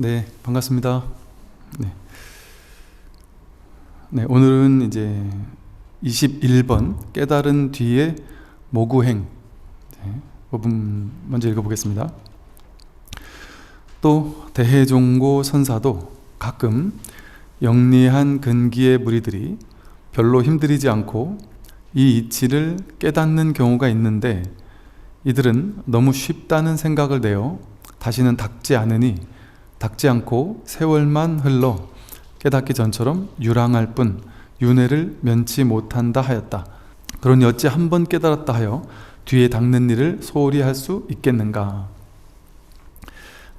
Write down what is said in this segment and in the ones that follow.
네, 반갑습니다. 네. 네, 오늘은 이제 21번 깨달은 뒤에 모구행 부분 먼저 읽어보겠습니다. 또 대해종고 선사도 가끔 영리한 근기의 무리들이 별로 힘들이지 않고 이 이치를 깨닫는 경우가 있는데, 이들은 너무 쉽다는 생각을 내어 다시는 닦지 않으니 닦지 않고 세월만 흘러 깨닫기 전처럼 유랑할 뿐 윤회를 면치 못한다 하였다. 그러니 어찌 한 번 깨달았다 하여 뒤에 닦는 일을 소홀히 할 수 있겠는가.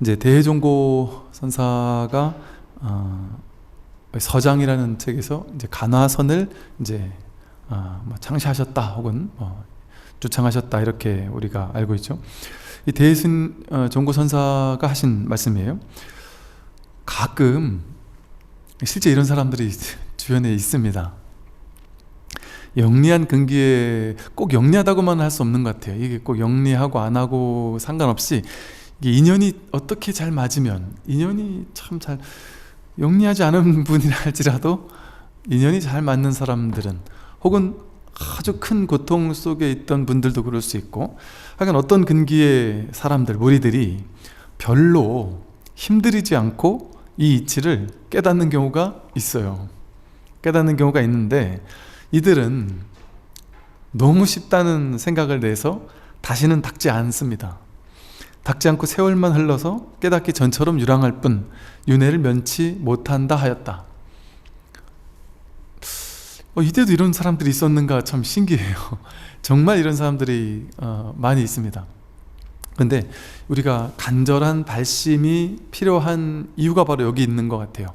이제 대해종고 선사가 서장이라는 책에서 이제 간화선을 이제 창시하셨다 혹은 주창하셨다, 이렇게 우리가 알고 있죠. 이 대해종고 선사가 하신 말씀이에요. 가끔 실제 이런 사람들이 주변에 있습니다. 영리한 근기에 꼭 영리하다고만 할 수 없는 것 같아요. 이게 꼭 영리하고 안 하고 상관없이 이게 인연이 어떻게 잘 맞으면, 인연이 참 잘, 영리하지 않은 분이라 할지라도 인연이 잘 맞는 사람들은, 혹은 아주 큰 고통 속에 있던 분들도 그럴 수 있고, 하여간 어떤 근기의 사람들, 무리들이 별로 힘들이지 않고 이 이치를 깨닫는 경우가 있어요. 깨닫는 경우가 있는데, 이들은 너무 쉽다는 생각을 내서 다시는 닦지 않습니다. 닦지 않고 세월만 흘러서 깨닫기 전처럼 유랑할 뿐 윤회를 면치 못한다 하였다. 이때도 이런 사람들이 있었는가 참 신기해요. 정말 이런 사람들이 많이 있습니다. 그런데 우리가 간절한 발심이 필요한 이유가 바로 여기 있는 것 같아요.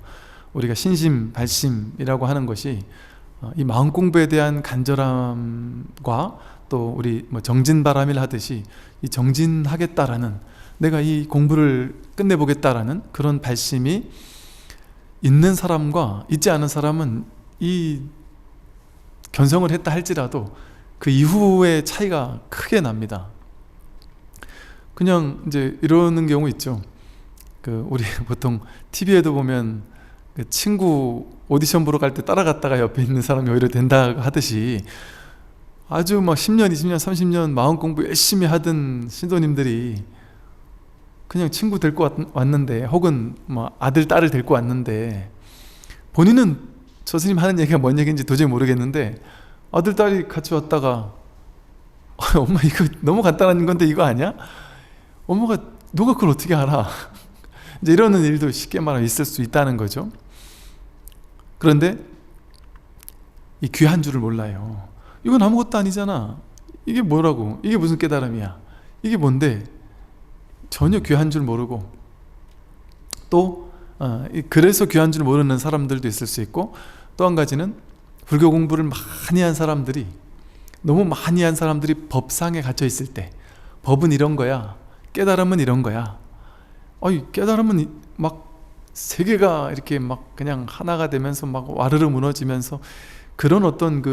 우리가 신심, 발심이라고 하는 것이 이 마음 공부에 대한 간절함과 또 우리 정진바람일 하듯이 이 정진하겠다라는, 내가 이 공부를 끝내보겠다라는 그런 발심이 있는 사람과 있지 않은 사람은 이 견성을 했다 할지라도 그 이후의 차이가 크게 납니다. 그냥 이제 이러는 경우 있죠. 우리 보통 TV에도 보면 그 친구 오디션 보러 갈 때 따라갔다가 옆에 있는 사람이 오히려 된다 하듯이, 아주 10년, 20년, 30년 마음 공부 열심히 하던 신도님들이 그냥 친구 데리고 왔는데, 혹은 아들, 딸을 데리고 왔는데, 본인은 저 스님 하는 얘기가 뭔 얘기인지 도저히 모르겠는데, 아들, 딸이 같이 왔다가 엄마 이거 너무 간단한 건데 이거 아니야? 엄마가 누가 그걸 어떻게 알아? 이제 이러는 일도 쉽게 말하면 있을 수 있다는 거죠. 그런데 이 귀한 줄을 몰라요. 이건 아무것도 아니잖아. 이게 뭐라고? 이게 무슨 깨달음이야? 이게 뭔데? 전혀 귀한 줄 모르고, 또 그래서 귀한 줄 모르는 사람들도 있을 수 있고, 또 한 가지는 불교 공부를 많이 한 사람들이, 너무 많이 한 사람들이 법상에 갇혀 있을 때, 법은 이런 거야, 깨달음은 이런 거야, 깨달음은 세계가 이렇게 그냥 하나가 되면서 와르르 무너지면서 그런 어떤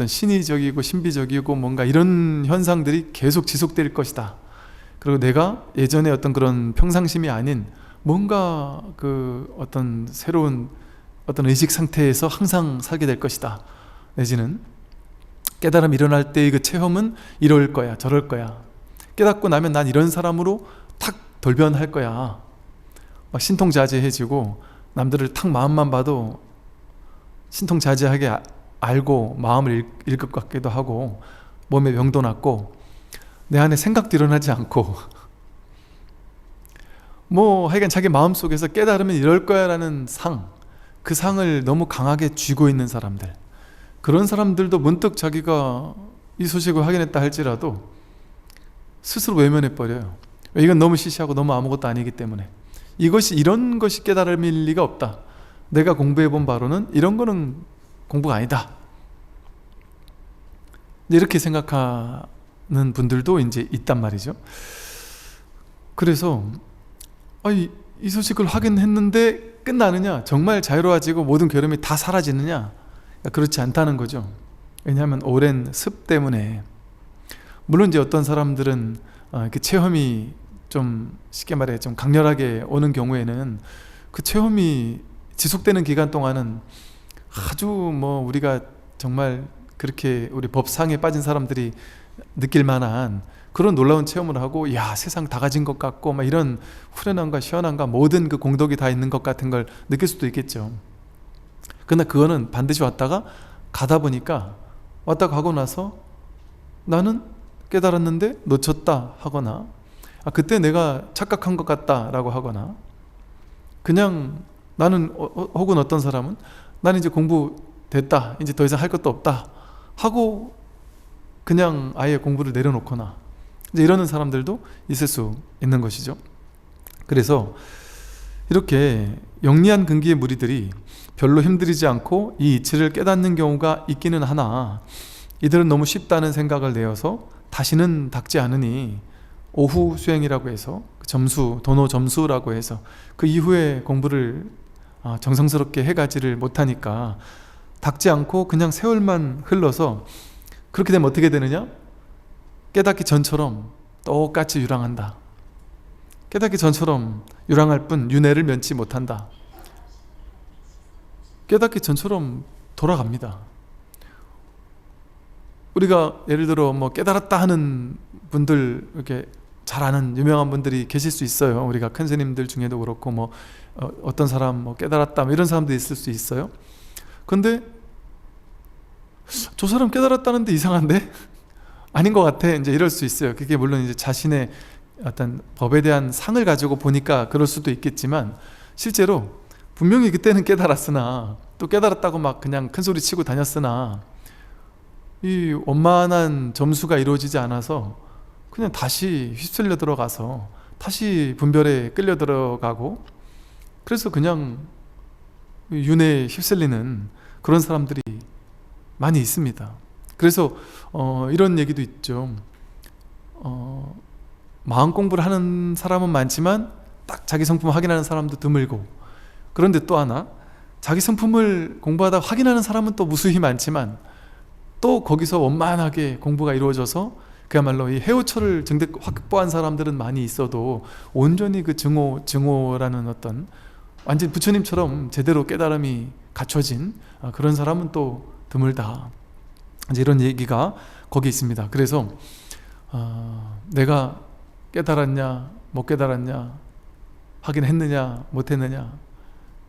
신의적이고 신비적이고 뭔가 이런 현상들이 계속 지속될 것이다. 그리고 내가 예전에 어떤 그런 평상심이 아닌 뭔가 어떤 새로운 어떤 의식 상태에서 항상 살게 될 것이다. 내지는 깨달음이 일어날 때의 그 체험은 이럴 거야, 저럴 거야. 깨닫고 나면 난 이런 사람으로 탁 돌변할 거야. 신통자제해지고, 남들을 탁 마음만 봐도 신통자제하게 알고 마음을 읽을 것 같기도 하고, 몸에 병도 낫고, 내 안에 생각도 일어나지 않고, 하여간 자기 마음속에서 깨달으면 이럴 거야 라는 그 상을 너무 강하게 쥐고 있는 사람들, 그런 사람들도 문득 자기가 이 소식을 확인했다 할지라도 스스로 외면해버려요. 이건 너무 시시하고 너무 아무것도 아니기 때문에, 이런 것이 깨달음일 리가 없다. 내가 공부해본 바로는 이런 거는 공부가 아니다. 이렇게 생각하는 분들도 이제 있단 말이죠. 그래서 이 소식을 확인했는데 끝나느냐? 정말 자유로워지고 모든 괴로움이 다 사라지느냐? 그렇지 않다는 거죠. 왜냐하면 오랜 습 때문에. 물론 이제 어떤 사람들은 체험이 좀 쉽게 말해 좀 강렬하게 오는 경우에는 그 체험이 지속되는 기간 동안은 아주 뭐 우리가 정말 그렇게 우리 법상에 빠진 사람들이 느낄 만한 그런 놀라운 체험을 하고, 야, 세상 다 가진 것 같고 막 이런 후련함과 시원함과 모든 그 공덕이 다 있는 것 같은 걸 느낄 수도 있겠죠. 그러나 그거는 반드시 왔다가 가다 보니까, 왔다 가고 나서 나는 깨달았는데 놓쳤다 하거나, 그때 내가 착각한 것 같다 라고 하거나, 그냥 나는 혹은 어떤 사람은 나는 이제 공부 됐다, 이제 더 이상 할 것도 없다 하고 그냥 아예 공부를 내려놓거나 이제 이러는 사람들도 있을 수 있는 것이죠. 그래서 이렇게 영리한 근기의 무리들이 별로 힘들이지 않고 이 이치를 깨닫는 경우가 있기는 하나, 이들은 너무 쉽다는 생각을 내어서 다시는 닦지 않으니 오후 수행이라고 해서 점수, 도노 점수라고 해서 그 이후에 공부를 정성스럽게 해가지를 못하니까 닦지 않고 그냥 세월만 흘러서, 그렇게 되면 어떻게 되느냐? 깨닫기 전처럼 똑같이 유랑한다. 깨닫기 전처럼 유랑할 뿐 윤회를 면치 못한다. 깨닫기 전처럼 돌아갑니다. 우리가 예를 들어 뭐 깨달았다 하는 분들, 이렇게 잘 아는 유명한 분들이 계실 수 있어요. 우리가 큰 스님들 중에도 그렇고 뭐 어떤 사람 뭐 깨달았다 뭐 이런 사람도 있을 수 있어요. 근데 저 사람 깨달았다는데 이상한데? 아닌 것 같아. 이제 이럴 수 있어요. 그게 물론 이제 자신의 어떤 법에 대한 상을 가지고 보니까 그럴 수도 있겠지만, 실제로 분명히 그때는 깨달았으나, 또 깨달았다고 막 그냥 큰 소리 치고 다녔으나 이 원만한 점수가 이루어지지 않아서 그냥 다시 휩쓸려 들어가서 다시 분별에 끌려 들어가고, 그래서 그냥 윤회에 휩쓸리는 그런 사람들이 많이 있습니다. 그래서 이런 얘기도 있죠. 마음 공부를 하는 사람은 많지만 딱 자기 성품 확인하는 사람도 드물고, 그런데 또 하나, 자기 성품을 공부하다 확인하는 사람은 또 무수히 많지만 또 거기서 원만하게 공부가 이루어져서 그야말로 이 해오처를 확보한 사람들은 많이 있어도 온전히 그 증오라는 어떤 완전 부처님처럼 제대로 깨달음이 갖춰진 그런 사람은 또 드물다. 이제 이런 얘기가 거기 있습니다. 그래서 내가 깨달았냐 못 깨달았냐, 확인했느냐 못했느냐,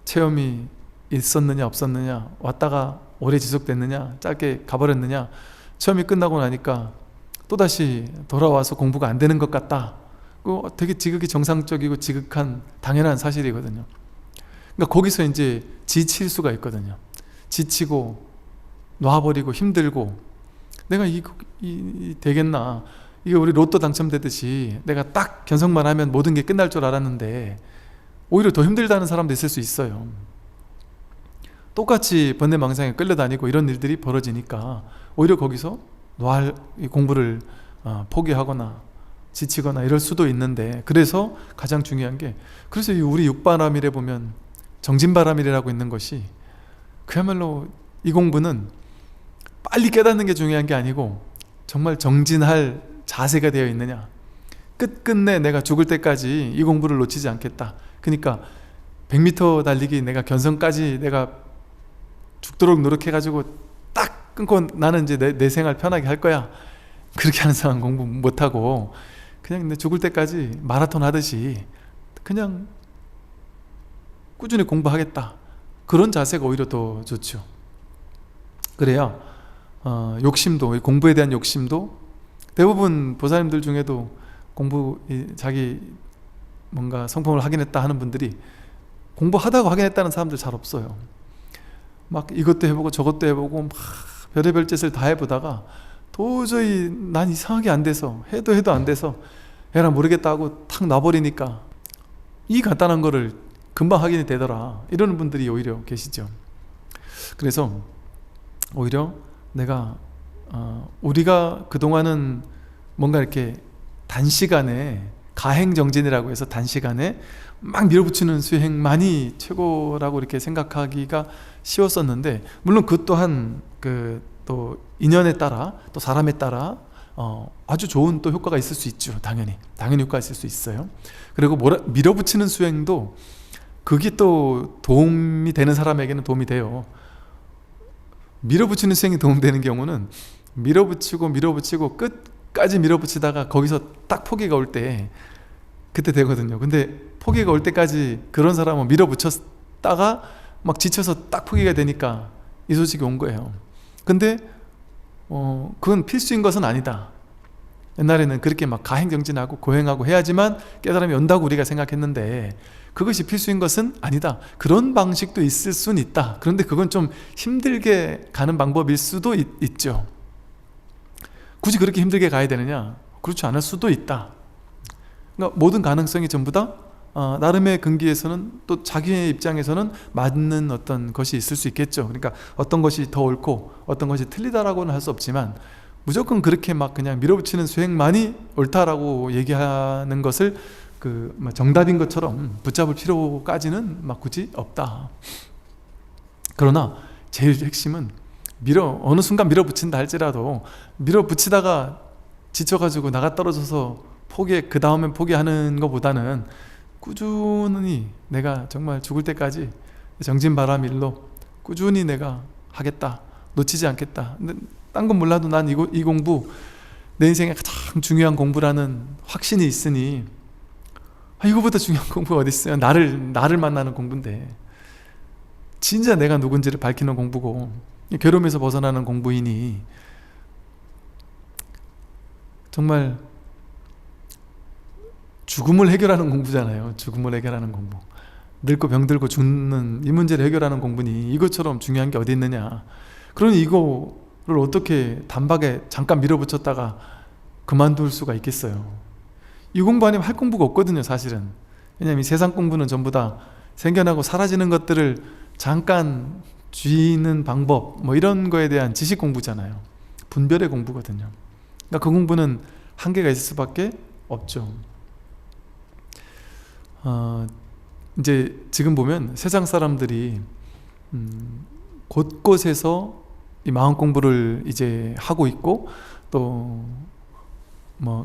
체험이 있었느냐 없었느냐, 왔다가 오래 지속됐느냐 짧게 가버렸느냐, 체험이 끝나고 나니까 또다시 돌아와서 공부가 안 되는 것 같다, 그거 되게 지극히 정상적이고 지극한 당연한 사실이거든요. 그러니까 거기서 이제 지칠 수가 있거든요. 지치고 놔버리고 힘들고, 내가 되겠나, 이게 우리 로또 당첨되듯이 내가 딱 견성만 하면 모든 게 끝날 줄 알았는데 오히려 더 힘들다는 사람도 있을 수 있어요. 똑같이 번뇌망상에 끌려다니고 이런 일들이 벌어지니까 오히려 거기서 공부를 포기하거나 지치거나 이럴 수도 있는데, 그래서 가장 중요한 게, 그래서 우리 육바람일에 보면 정진바람일이라고 있는 것이, 그야말로 이 공부는 빨리 깨닫는 게 중요한 게 아니고 정말 정진할 자세가 되어 있느냐, 끝끝내 내가 죽을 때까지 이 공부를 놓치지 않겠다. 그러니까 100m 달리기 내가 견성까지 내가 죽도록 노력해가지고 딱 끊고 나는 이제 내 생활 편하게 할 거야, 그렇게 하는 사람 공부 못하고 그냥 내 죽을 때까지 마라톤 하듯이 그냥 꾸준히 공부하겠다, 그런 자세가 오히려 더 좋죠. 그래야 욕심도, 공부에 대한 욕심도, 대부분 보살님들 중에도 자기 뭔가 성품을 확인했다 하는 분들이 공부하다가 확인했다는 사람들 잘 없어요. 막 이것도 해보고 저것도 해보고 막 별의별 짓을 다 해보다가 도저히 난 이상하게 안 돼서, 해도 안 돼서 에라 모르겠다 하고 탁 놔버리니까 이 간단한 거를 금방 확인이 되더라, 이러는 분들이 오히려 계시죠. 그래서 오히려 우리가 그동안은 뭔가 이렇게 단시간에 가행정진이라고 해서 단시간에 막 밀어붙이는 수행만이 최고라고 이렇게 생각하기가 쉬웠었는데, 물론 그 또한 또 인연에 따라 또 사람에 따라 아주 좋은 또 효과가 있을 수 있죠. 당연히 효과가 있을 수 있어요. 그리고 밀어붙이는 수행도 그게 또 도움이 되는 사람에게는 도움이 돼요. 밀어붙이는 수행이 도움되는 경우는 밀어붙이고 끝까지 밀어붙이다가 거기서 딱 포기가 올 때 그때 되거든요. 근데 포기가 올 때까지 그런 사람은 밀어붙였다가 막 지쳐서 딱 포기가 되니까 이 소식이 온 거예요. 근데 그건 필수인 것은 아니다. 옛날에는 그렇게 막 가행정진하고 고행하고 해야지만 깨달음이 온다고 우리가 생각했는데 그것이 필수인 것은 아니다. 그런 방식도 있을 수는 있다. 그런데 그건 좀 힘들게 가는 방법일 수도 있죠. 굳이 그렇게 힘들게 가야 되느냐? 그렇지 않을 수도 있다. 그러니까 모든 가능성이 전부 다 나름의 근기에서는 또 자기의 입장에서는 맞는 어떤 것이 있을 수 있겠죠. 그러니까 어떤 것이 더 옳고 어떤 것이 틀리다라고는 할 수 없지만 무조건 그렇게 막 그냥 밀어붙이는 수행만이 옳다라고 얘기하는 것을 정답인 것처럼 붙잡을 필요까지는 막 굳이 없다. 그러나 제일 핵심은 어느 순간 밀어붙인다 할지라도 밀어붙이다가 지쳐가지고 나가 떨어져서 그 다음엔 포기하는 것보다는 꾸준히 내가 정말 죽을 때까지 정진바람일로 꾸준히 내가 하겠다, 놓치지 않겠다. 근데 딴 건 몰라도 난 이 공부 내 인생에 가장 중요한 공부라는 확신이 있으니 이거보다 중요한 공부가 어디 있어요. 나를 만나는 공부인데 진짜 내가 누군지를 밝히는 공부고 괴로움에서 벗어나는 공부이니 정말 죽음을 해결하는 공부잖아요. 죽음을 해결하는 공부. 늙고 병들고 죽는 이 문제를 해결하는 공부니 이것처럼 중요한 게 어디 있느냐. 그러니 이거를 어떻게 단박에 잠깐 밀어붙였다가 그만둘 수가 있겠어요. 이 공부 아니면 할 공부가 없거든요, 사실은. 왜냐하면 이 세상 공부는 전부 다 생겨나고 사라지는 것들을 잠깐 쥐는 방법 이런 거에 대한 지식 공부잖아요. 분별의 공부거든요. 그러니까 그 공부는 한계가 있을 수밖에 없죠. 이제 지금 보면 세상 사람들이 곳곳에서 이 마음 공부를 이제 하고 있고 또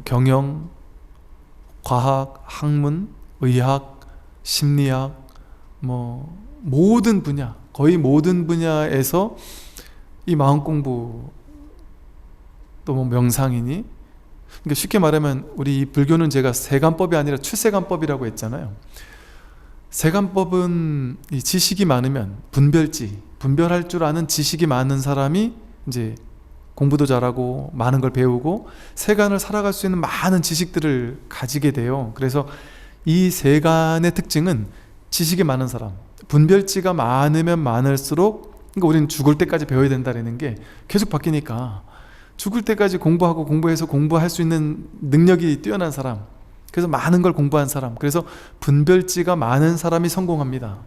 경영, 과학, 학문, 의학, 심리학 모든 분야, 거의 모든 분야에서 이 마음 공부 또 명상이니 그러니까 쉽게 말하면 우리 이 불교는 제가 세관법이 아니라 출세관법이라고 했잖아요. 세관법은 이 지식이 많으면 분별할 줄 아는 지식이 많은 사람이 이제 공부도 잘하고 많은 걸 배우고 세간을 살아갈 수 있는 많은 지식들을 가지게 돼요. 그래서 이 세간의 특징은 지식이 많은 사람, 분별지가 많으면 많을수록 그러니까 우리는 죽을 때까지 배워야 된다는 게 계속 바뀌니까 죽을 때까지 공부해서 공부할 수 있는 능력이 뛰어난 사람, 그래서 많은 걸 공부한 사람, 그래서 분별지가 많은 사람이 성공합니다.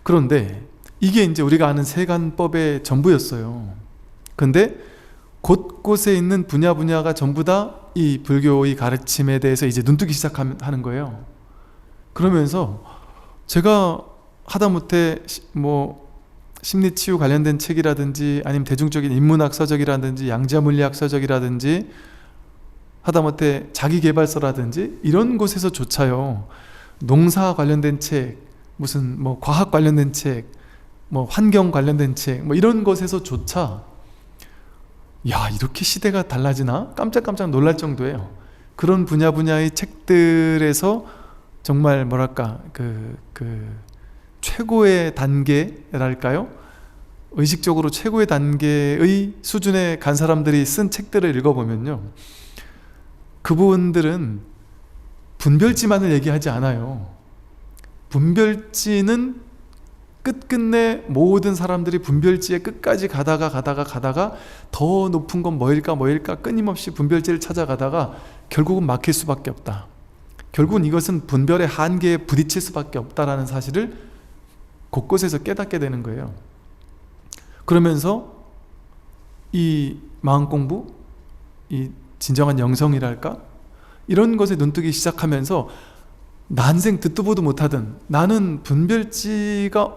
그런데 이게 이제 우리가 아는 세관법의 전부였어요. 근데 곳곳에 있는 분야가 전부 다 이 불교의 가르침에 대해서 이제 눈뜨기 시작하는 거예요. 그러면서 제가 하다못해 심리치유 관련된 책이라든지 아니면 대중적인 인문학 서적이라든지 양자물리학 서적이라든지 하다못해 자기계발서라든지 이런 곳에서조차요 농사 관련된 책, 무슨 과학 관련된 책, 환경 관련된 책 이런 것에서조차 이렇게 시대가 달라지나? 깜짝깜짝 놀랄 정도예요. 그런 분야의 책들에서 정말 뭐랄까 최고의 단계랄까요? 의식적으로 최고의 단계의 수준에 간 사람들이 쓴 책들을 읽어보면요 그분들은 분별지만을 얘기하지 않아요. 분별지는 끝끝내 모든 사람들이 분별지에 끝까지 가다가 더 높은 건 뭐일까 끊임없이 분별지를 찾아가다가 결국은 막힐 수밖에 없다. 결국은 이것은 분별의 한계에 부딪힐 수밖에 없다라는 사실을 곳곳에서 깨닫게 되는 거예요. 그러면서 이 마음 공부, 이 진정한 영성이랄까? 이런 것에 눈뜨기 시작하면서 난생 듣도 보도 못하던 나는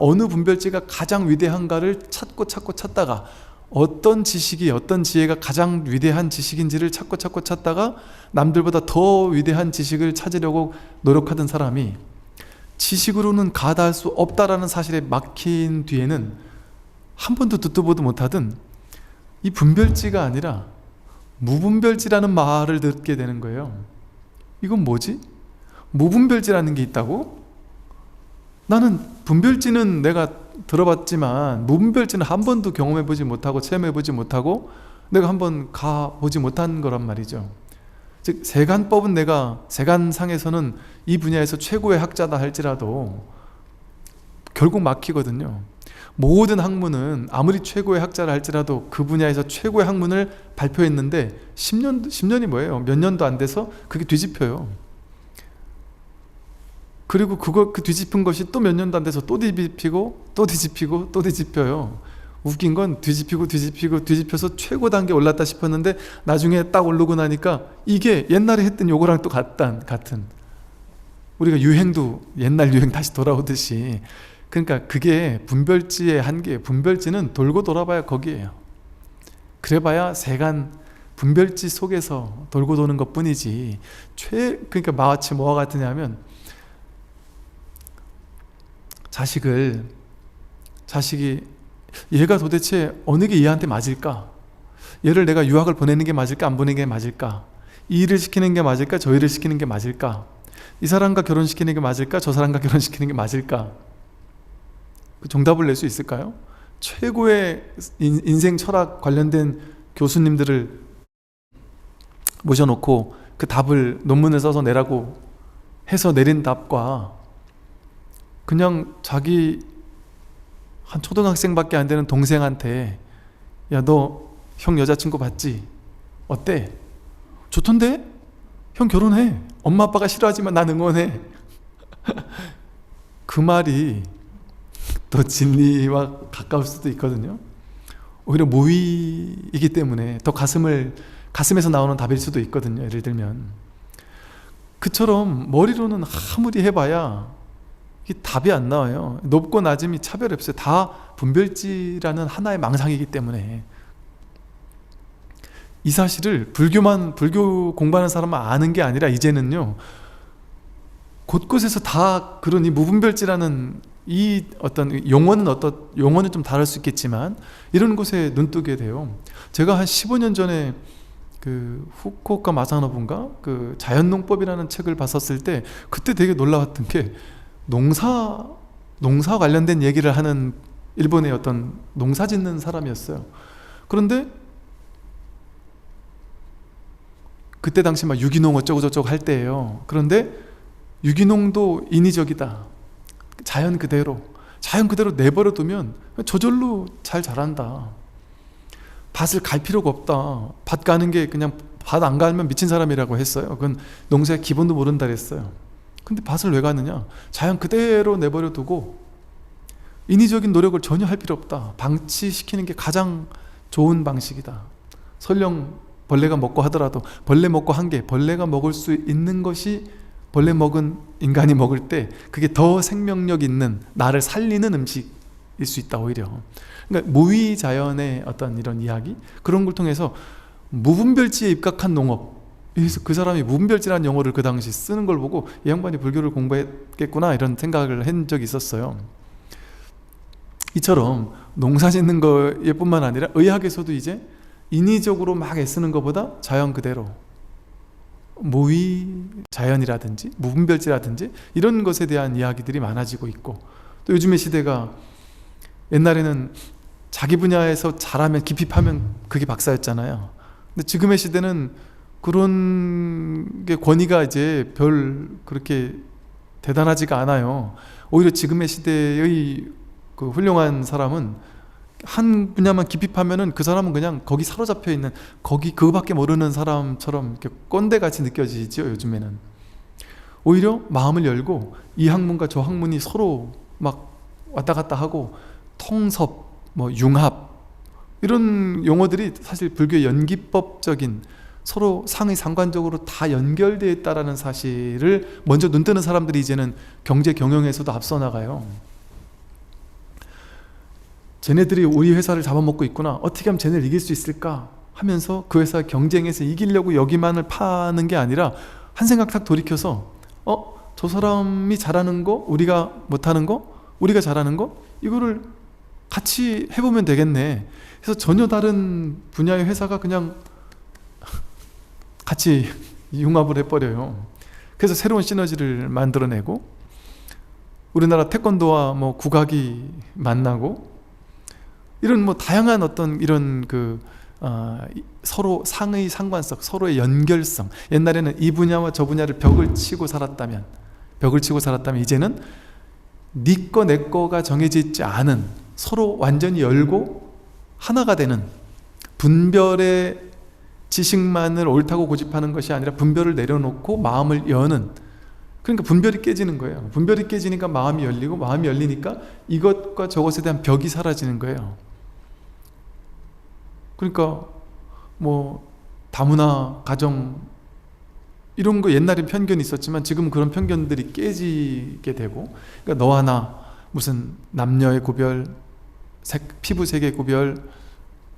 어느 분별지가 가장 위대한가를 찾다가 어떤 지식이, 어떤 지혜가 가장 위대한 지식인지를 찾고 찾다가 남들보다 더 위대한 지식을 찾으려고 노력하던 사람이 지식으로는 가다할 수 없다라는 사실에 막힌 뒤에는 한 번도 듣도 보도 못하던 이 분별지가 아니라 무분별지라는 말을 듣게 되는 거예요. 이건 뭐지? 무분별지라는 게 있다고? 나는 분별지는 내가 들어봤지만 무분별지는 한 번도 경험해보지 못하고 체험해보지 못하고 내가 한번 가보지 못한 거란 말이죠. 즉 세간법은 내가 세간상에서는 이 분야에서 최고의 학자다 할지라도 결국 막히거든요. 모든 학문은 아무리 최고의 학자라 할지라도 그 분야에서 최고의 학문을 발표했는데 10년이 뭐예요? 몇 년도 안 돼서 그게 뒤집혀요. 그리고 그 뒤집힌 것이 또 몇 년도 안 돼서 또 뒤집히고 또 뒤집히고 또 뒤집혀요. 웃긴 건 뒤집혀서 최고 단계에 올랐다 싶었는데 나중에 딱 오르고 나니까 이게 옛날에 했던 요거랑 또 같은 우리가 유행도 옛날 유행 다시 돌아오듯이, 그러니까 그게 분별지의 한계. 분별지는 돌고 돌아봐야 거기에요. 그래봐야 세간 분별지 속에서 돌고 도는 것 뿐이지. 그러니까 마치 뭐와 같으냐면 자식이 얘가 도대체 어느 게 얘한테 맞을까? 얘를 내가 유학을 보내는 게 맞을까? 안 보내는 게 맞을까? 이 일을 시키는 게 맞을까? 저 일을 시키는 게 맞을까? 이 사람과 결혼시키는 게 맞을까? 저 사람과 결혼시키는 게 맞을까? 그 정답을 낼 수 있을까요? 최고의 인생 철학 관련된 교수님들을 모셔놓고 그 답을 논문을 써서 내라고 해서 내린 답과 그냥 자기 한 초등학생밖에 안 되는 동생한테 야, 너 형 여자친구 봤지? 어때? 좋던데? 형 결혼해. 엄마 아빠가 싫어하지만 난 응원해. 그 말이 더 진리와 가까울 수도 있거든요. 오히려 모의이기 때문에 더 가슴에서 나오는 답일 수도 있거든요. 예를 들면 그처럼 머리로는 아무리 해봐야 이게 답이 안 나와요. 높고 낮음이 차별이 없어요. 다 분별지라는 하나의 망상이기 때문에. 이 사실을 불교 공부하는 사람만 아는 게 아니라 이제는요 곳곳에서 다 그런 이 무분별지라는 이 어떤 용어는 좀 다를 수 있겠지만 이런 곳에 눈뜨게 돼요. 제가 한 15년 전에 그 후쿠오카 마사노부인가 그 자연농법이라는 책을 봤었을 때 그때 되게 놀라웠던 게 농사 관련된 얘기를 하는 일본의 어떤 농사 짓는 사람이었어요. 그런데 그때 당시 막 유기농 어쩌고저쩌고 할 때예요. 그런데 유기농도 인위적이다. 자연 그대로 내버려 두면 저절로 잘 자란다. 밭을 갈 필요가 없다. 밭 가는 게 그냥 밭 안 가면 미친 사람이라고 했어요. 그건 농사의 기본도 모른다 그랬어요. 근데 밭을 왜 가느냐? 자연 그대로 내버려 두고 인위적인 노력을 전혀 할 필요 없다. 방치시키는 게 가장 좋은 방식이다. 설령 벌레가 먹고 하더라도 벌레 먹고 한 게 벌레가 먹을 수 있는 것이 벌레 먹은 인간이 먹을 때 그게 더 생명력 있는 나를 살리는 음식일 수 있다. 오히려 그러니까 무위자연의 어떤 이런 이야기 그런 걸 통해서 무분별지에 입각한 농업, 그래서 그 사람이 무분별지라는 용어를 그 당시 쓰는 걸 보고 이 양반이 불교를 공부했겠구나 이런 생각을 한 적이 있었어요. 이처럼 농사 짓는 거에 뿐만 아니라 의학에서도 이제 인위적으로 막 애쓰는 것보다 자연 그대로 무위 자연이라든지 무분별지라든지 이런 것에 대한 이야기들이 많아지고 있고, 또 요즘의 시대가 옛날에는 자기 분야에서 잘하면 깊이 파면 그게 박사였잖아요. 근데 지금의 시대는 그런 게 권위가 이제 별 그렇게 대단하지가 않아요. 오히려 지금의 시대의 그 훌륭한 사람은 한 분야만 깊이 파면은 그 사람은 그냥 거기 사로잡혀 있는 그거밖에 모르는 사람처럼 이렇게 꼰대같이 느껴지죠. 요즘에는 오히려 마음을 열고 이 학문과 저 학문이 서로 막 왔다 갔다 하고 통섭, 뭐 융합 이런 용어들이 사실 불교의 연기법적인 서로 상의 상관적으로 다 연결되어 있다는 사실을 먼저 눈뜨는 사람들이 이제는 경제 경영에서도 앞서 나가요. 쟤네들이 우리 회사를 잡아먹고 있구나, 어떻게 하면 쟤네를 이길 수 있을까 하면서 그 회사 경쟁에서 이기려고 여기만을 파는 게 아니라 한 생각 딱 돌이켜서 저 사람이 잘하는 거, 우리가 못하는 거, 우리가 잘하는 거, 이거를 같이 해보면 되겠네. 그래서 전혀 다른 분야의 회사가 그냥 같이 융합을 해버려요. 그래서 새로운 시너지를 만들어내고, 우리나라 태권도와 뭐 국악이 만나고, 이런 뭐 다양한 어떤 이런 서로 상의 상관성, 서로의 연결성. 옛날에는 이 분야와 저 분야를 벽을 치고 살았다면 이제는 네 거 내 거가 정해져 있지 않은, 서로 완전히 열고 하나가 되는, 분별의 지식만을 옳다고 고집하는 것이 아니라 분별을 내려놓고 마음을 여는, 그러니까 분별이 깨지는 거예요. 분별이 깨지니까 마음이 열리고, 마음이 열리니까 이것과 저것에 대한 벽이 사라지는 거예요. 그러니까 뭐 다문화 가정 이런 거 옛날엔 편견이 있었지만 지금 그런 편견들이 깨지게 되고, 그러니까 너와 나, 무슨 남녀의 구별, 피부색의 구별,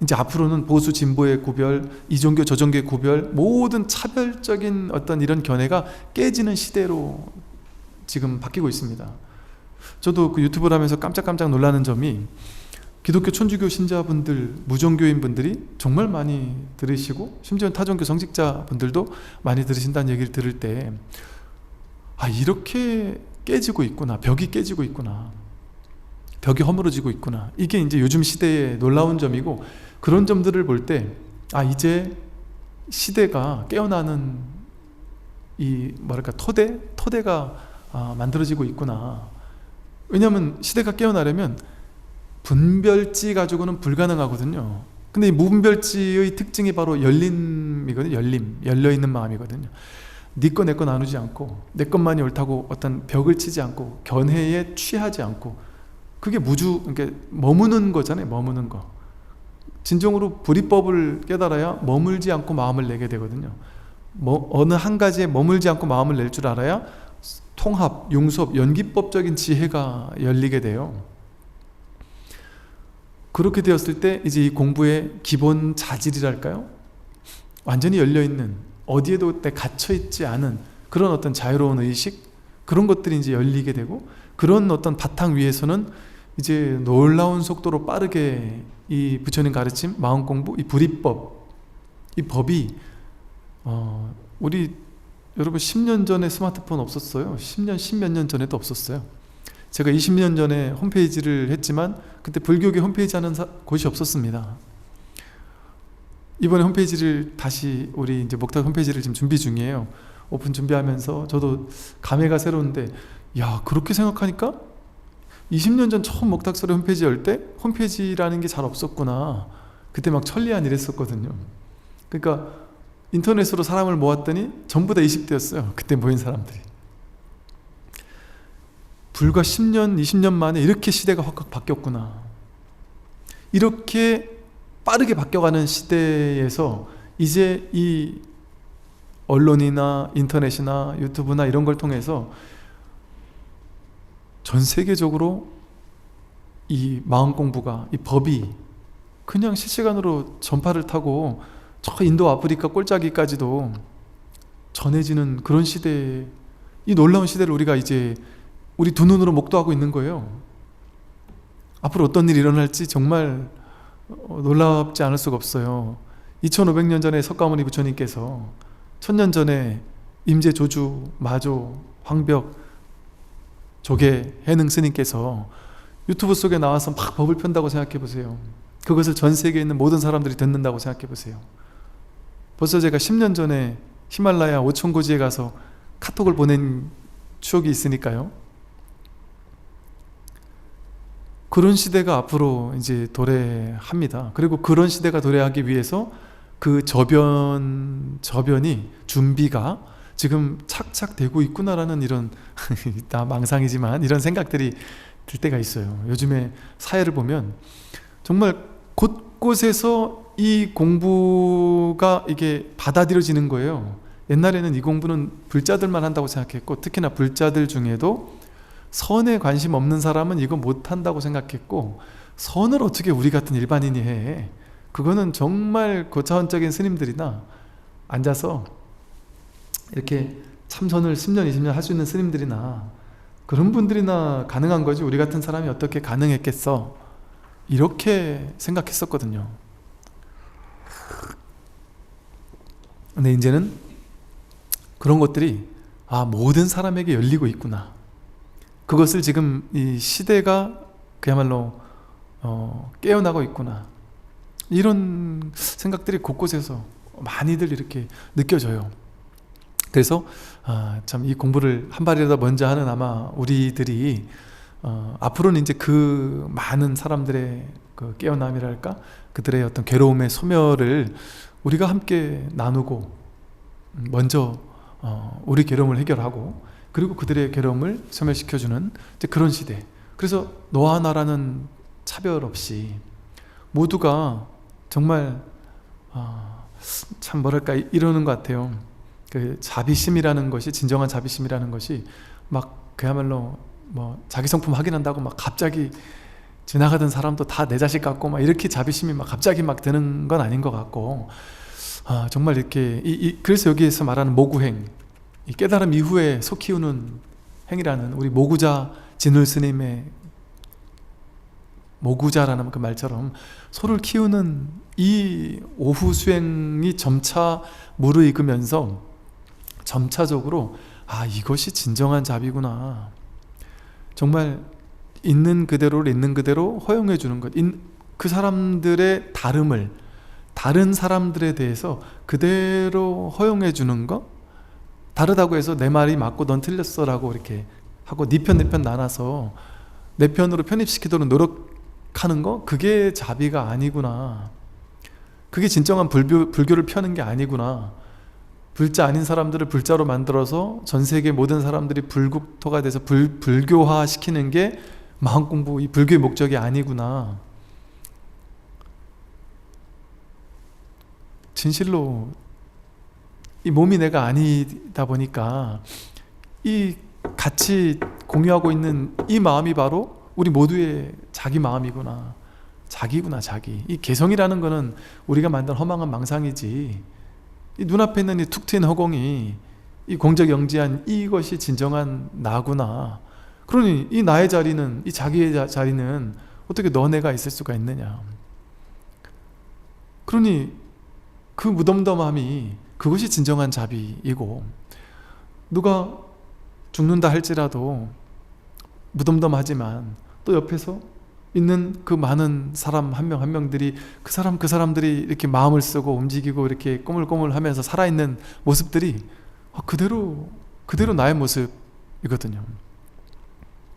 이제 앞으로는 보수 진보의 구별, 이종교 저종교의 구별, 모든 차별적인 어떤 이런 견해가 깨지는 시대로 지금 바뀌고 있습니다. 저도 그 유튜브를 하면서 깜짝깜짝 놀라는 점이, 기독교 천주교 신자분들, 무종교인 분들이 정말 많이 들으시고, 심지어 타종교 성직자분들도 많이 들으신다는 얘기를 들을 때, 이렇게 깨지고 있구나, 벽이 깨지고 있구나, 벽이 허물어지고 있구나, 이게 이제 요즘 시대의 놀라운 점이고, 그런 점들을 볼 때 이제 시대가 깨어나는 이 뭐랄까 토대가 만들어지고 있구나. 왜냐하면 시대가 깨어나려면 분별지 가지고는 불가능하거든요. 근데 이 무분별지의 특징이 바로 열림이거든요. 열려있는 마음이거든요. 네 거 내 거 나누지 않고, 내 것만이 옳다고 어떤 벽을 치지 않고, 견해에 취하지 않고, 그게 그러니까 머무는 거잖아요. 머무는 거. 진정으로 불이법을 깨달아야 머물지 않고 마음을 내게 되거든요. 어느 한 가지에 머물지 않고 마음을 낼 줄 알아야 통합, 융섭, 연기법적인 지혜가 열리게 돼요. 그렇게 되었을 때 이제 이 공부의 기본 자질이랄까요? 완전히 열려있는, 어디에도 갇혀있지 않은 그런 어떤 자유로운 의식, 그런 것들이 이제 열리게 되고, 그런 어떤 바탕 위에서는 이제 놀라운 속도로 빠르게 이 부처님 가르침, 마음공부, 이 불이법, 이 법이 우리 여러분 10년 전에 스마트폰 없었어요. 10년, 10몇 년 전에도 없었어요. 제가 20년 전에 홈페이지를 했지만 그때 불교계 홈페이지 하는 곳이 없었습니다. 이번에 홈페이지를 다시, 우리 이제 목탁 홈페이지를 지금 준비 중이에요. 오픈 준비하면서 저도 감회가 새로운데, 그렇게 생각하니까 20년 전 처음 목탁설의 홈페이지 열 때 홈페이지라는 게 잘 없었구나. 그때 막 천리안 이랬었거든요. 그러니까 인터넷으로 사람을 모았더니 전부 다 20대였어요. 그때 모인 사람들이. 불과 10년, 20년 만에 이렇게 시대가 확 바뀌었구나. 이렇게 빠르게 바뀌어가는 시대에서 이제 이 언론이나 인터넷이나 유튜브나 이런 걸 통해서 전 세계적으로 이 마음 공부가, 이 법이 그냥 실시간으로 전파를 타고 저 인도 아프리카 꼴짜기까지도 전해지는 그런 시대, 이 놀라운 시대를 우리가 이제 우리 두 눈으로 목도하고 있는 거예요. 앞으로 어떤 일이 일어날지 정말 놀랍지 않을 수가 없어요. 2500년 전에 석가모니 부처님께서 1000년 전에 임재 조주, 마조, 황벽, 조계, 해능 스님께서 유튜브 속에 나와서 막 법을 편다고 생각해 보세요. 그것을 전 세계에 있는 모든 사람들이 듣는다고 생각해 보세요. 벌써 제가 10년 전에 히말라야 5000고지에 가서 카톡을 보낸 추억이 있으니까요. 그런 시대가 앞으로 이제 도래합니다. 그리고 그런 시대가 도래하기 위해서 그 저변이 준비가 지금 착착 되고 있구나라는 이런 다 망상이지만 이런 생각들이 들 때가 있어요. 요즘에 사회를 보면 정말 곳곳에서 이 공부가 이게 받아들여지는 거예요. 옛날에는 이 공부는 불자들만 한다고 생각했고, 특히나 불자들 중에도 선에 관심 없는 사람은 이거 못한다고 생각했고, 선을 어떻게 우리 같은 일반인이 해? 그거는 정말 고차원적인 스님들이나 앉아서 이렇게 참선을 10년 20년 할 수 있는 스님들이나 그런 분들이나 가능한 거지, 우리 같은 사람이 어떻게 가능했겠어? 이렇게 생각했었거든요. 근데 이제는 그런 것들이 모든 사람에게 열리고 있구나. 그것을 지금 이 시대가 그야말로 깨어나고 있구나. 이런 생각들이 곳곳에서 많이들 이렇게 느껴져요. 그래서 참 이 공부를 한 발이라도 먼저 하는 아마 우리들이 앞으로는 이제 그 많은 사람들의 그 깨어남이랄까, 그들의 어떤 괴로움의 소멸을 우리가 함께 나누고, 먼저 우리 괴로움을 해결하고, 그리고 그들의 괴로움을 소멸시켜주는 이제 그런 시대. 그래서 너와 나라는 차별 없이 모두가 정말 참 뭐랄까 이러는 것 같아요. 그 자비심이라는 것이, 진정한 자비심이라는 것이 막 그야말로 뭐 자기 성품 확인한다고 막 갑자기 지나가던 사람도 다 내 자식 같고 막 이렇게 자비심이 막 갑자기 막 드는 건 아닌 것 같고, 정말 이렇게 그래서 여기에서 말하는 모구행, 이 깨달음 이후에 소 키우는 행이라는 우리 모구자 진울 스님의 모구자라는 그 말처럼 소를 키우는 이 오후 수행이 점차 무르익으면서 점차적으로 이것이 진정한 자비구나. 정말 있는 그대로를 있는 그대로 허용해 주는 것, 그 사람들의 다름을 다른 사람들에 대해서 그대로 허용해 주는 것, 다르다고 해서 내 말이 맞고 넌 틀렸어 라고 이렇게 하고 네 편 내 편 나눠서 내 편으로 편입시키도록 노력하는 거, 그게 자비가 아니구나. 그게 진정한 불교를 펴는 게 아니구나. 불자 아닌 사람들을 불자로 만들어서 전 세계 모든 사람들이 불국토가 돼서 불교화 시키는 게 마음공부, 이 불교의 목적이 아니구나. 진실로 이 몸이 내가 아니다 보니까 이 같이 공유하고 있는 이 마음이 바로 우리 모두의 자기 마음이구나. 자기구나, 자기. 이 개성이라는 거는 우리가 만든 허망한 망상이지, 이 눈앞에 있는 이 툭 트인 허공이 이 공적영지한 이것이 진정한 나구나. 그러니 이 나의 자리는, 이 자기의 자리는 어떻게 너네가 있을 수가 있느냐. 그러니 그 무덤덤함이, 그것이 진정한 자비이고, 누가 죽는다 할지라도 무덤덤하지만 또 옆에서 있는 그 많은 사람 한 명 한 명들이 그 사람들이 이렇게 마음을 쓰고 움직이고 이렇게 꼬물꼬물하면서 살아있는 모습들이 그대로 나의 모습이거든요.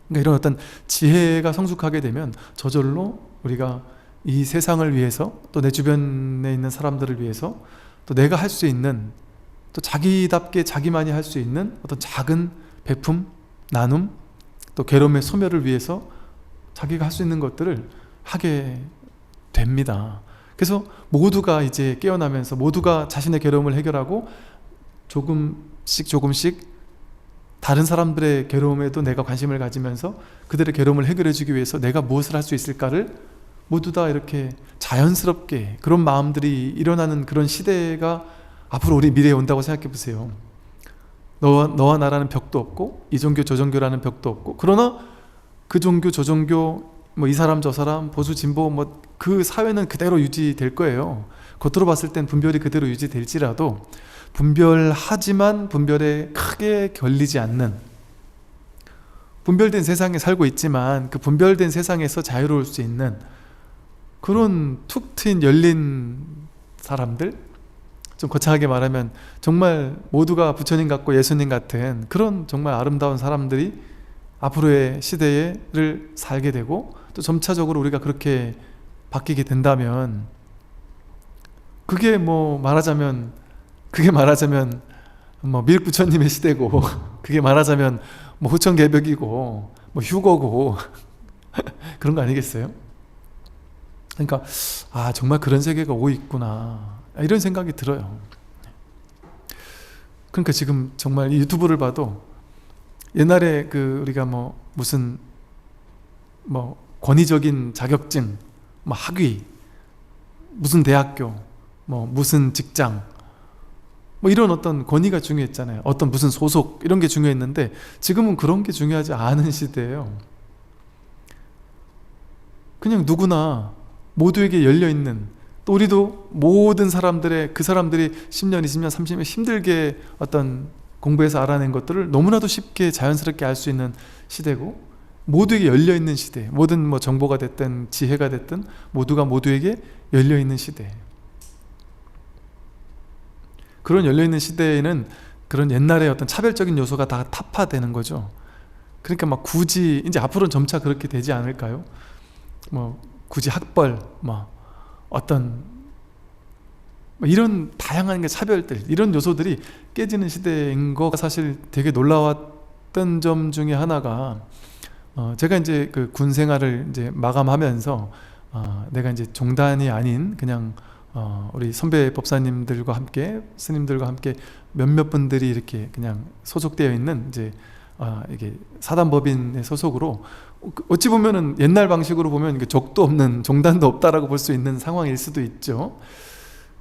그러니까 이런 어떤 지혜가 성숙하게 되면 저절로 우리가 이 세상을 위해서, 또 내 주변에 있는 사람들을 위해서, 또 내가 할 수 있는, 또 자기답게 자기만이 할 수 있는 어떤 작은 베품, 나눔, 또 괴로움의 소멸을 위해서 자기가 할 수 있는 것들을 하게 됩니다. 그래서 모두가 이제 깨어나면서 모두가 자신의 괴로움을 해결하고 조금씩 다른 사람들의 괴로움에도 내가 관심을 가지면서 그들의 괴로움을 해결해 주기 위해서 내가 무엇을 할 수 있을까를 모두 다 이렇게 자연스럽게, 그런 마음들이 일어나는 그런 시대가 앞으로 우리 미래에 온다고 생각해 보세요. 너와 나라는 벽도 없고 이 종교 저 종교라는 벽도 없고, 그러나 그 종교 저 종교, 뭐 이 사람 저 사람, 보수 진보, 뭐 그 사회는 그대로 유지될 거예요. 겉으로 봤을 땐 분별이 그대로 유지될지라도 분별하지만 분별에 크게 걸리지 않는, 분별된 세상에 살고 있지만 그 분별된 세상에서 자유로울 수 있는 그런 툭 트인 열린 사람들, 좀 거창하게 말하면 정말 모두가 부처님 같고 예수님 같은 그런 정말 아름다운 사람들이 앞으로의 시대를 살게 되고, 또 점차적으로 우리가 그렇게 바뀌게 된다면, 그게 말하자면 뭐 밀부처님의 시대고, 그게 말하자면 뭐 후천개벽이고 뭐 휴거고 그런 거 아니겠어요? 그러니까 정말 그런 세계가 오고 있구나, 이런 생각이 들어요. 그러니까 지금 정말 이 유튜브를 봐도 옛날에 그 우리가 뭐 무슨 뭐 권위적인 자격증, 뭐 학위, 무슨 대학교, 뭐 무슨 직장, 뭐 이런 어떤 권위가 중요했잖아요. 어떤 무슨 소속 이런 게 중요했는데 지금은 그런 게 중요하지 않은 시대예요. 그냥 누구나 모두에게 열려있는, 또 우리도 모든 사람들의, 그 사람들이 10년, 20년, 30년 힘들게 어떤 공부해서 알아낸 것들을 너무나도 쉽게 자연스럽게 알 수 있는 시대고, 모두에게 열려있는 시대, 모든 뭐 정보가 됐든 지혜가 됐든 모두가 모두에게 열려있는 시대. 그런 열려있는 시대에는 그런 옛날의 어떤 차별적인 요소가 다 타파되는 거죠. 그러니까 막 굳이 이제 앞으로는 점차 그렇게 되지 않을까요? 뭐 굳이 학벌, 뭐 어떤 뭐 이런 다양한 게 차별들, 이런 요소들이 깨지는 시대인 거가 사실 되게 놀라웠던 점 중에 하나가, 제가 이제 그 군 생활을 이제 마감하면서 내가 이제 종단이 아닌 그냥 우리 선배 법사님들과 함께, 스님들과 함께 몇몇 분들이 이렇게 그냥 소속되어 있는 이제 이게 사단법인의 소속으로, 어찌 보면은 옛날 방식으로 보면 적도 없는, 종단도 없다라고 볼 수 있는 상황일 수도 있죠.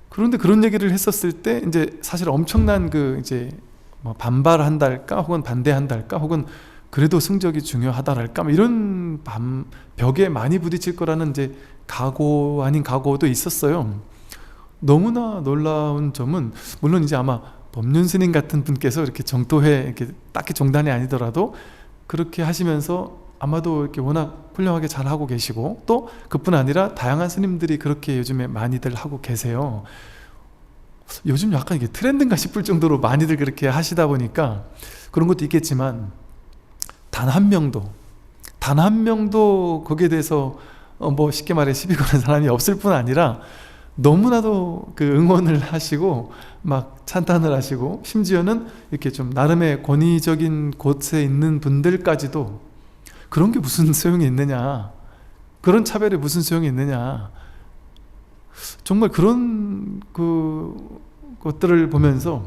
그런데 그런 얘기를 했었을 때 이제 사실 엄청난 그 이제 뭐 반발한달까, 혹은 반대한달까, 혹은 그래도 성적이 중요하다랄까, 뭐 이런 벽에 많이 부딪힐 거라는 이제 각오 아닌 각오도 있었어요. 너무나 놀라운 점은, 물론 이제 아마 법륜 스님 같은 분께서 이렇게 정토회, 이렇게 딱히 종단이 아니더라도 그렇게 하시면서 아마도 이렇게 워낙 훌륭하게 잘 하고 계시고, 또 그뿐 아니라 다양한 스님들이 그렇게 요즘에 많이들 하고 계세요. 요즘 약간 이게 트렌드인가 싶을 정도로 많이들 그렇게 하시다 보니까 그런 것도 있겠지만, 단 한 명도 거기에 대해서 뭐 쉽게 말해 시비 거는 사람이 없을 뿐 아니라 너무나도 그 응원을 하시고 막 찬탄을 하시고, 심지어는 이렇게 좀 나름의 권위적인 곳에 있는 분들까지도 그런 게 무슨 소용이 있느냐, 그런 차별에 무슨 소용이 있느냐, 정말 그런 그 것들을 보면서,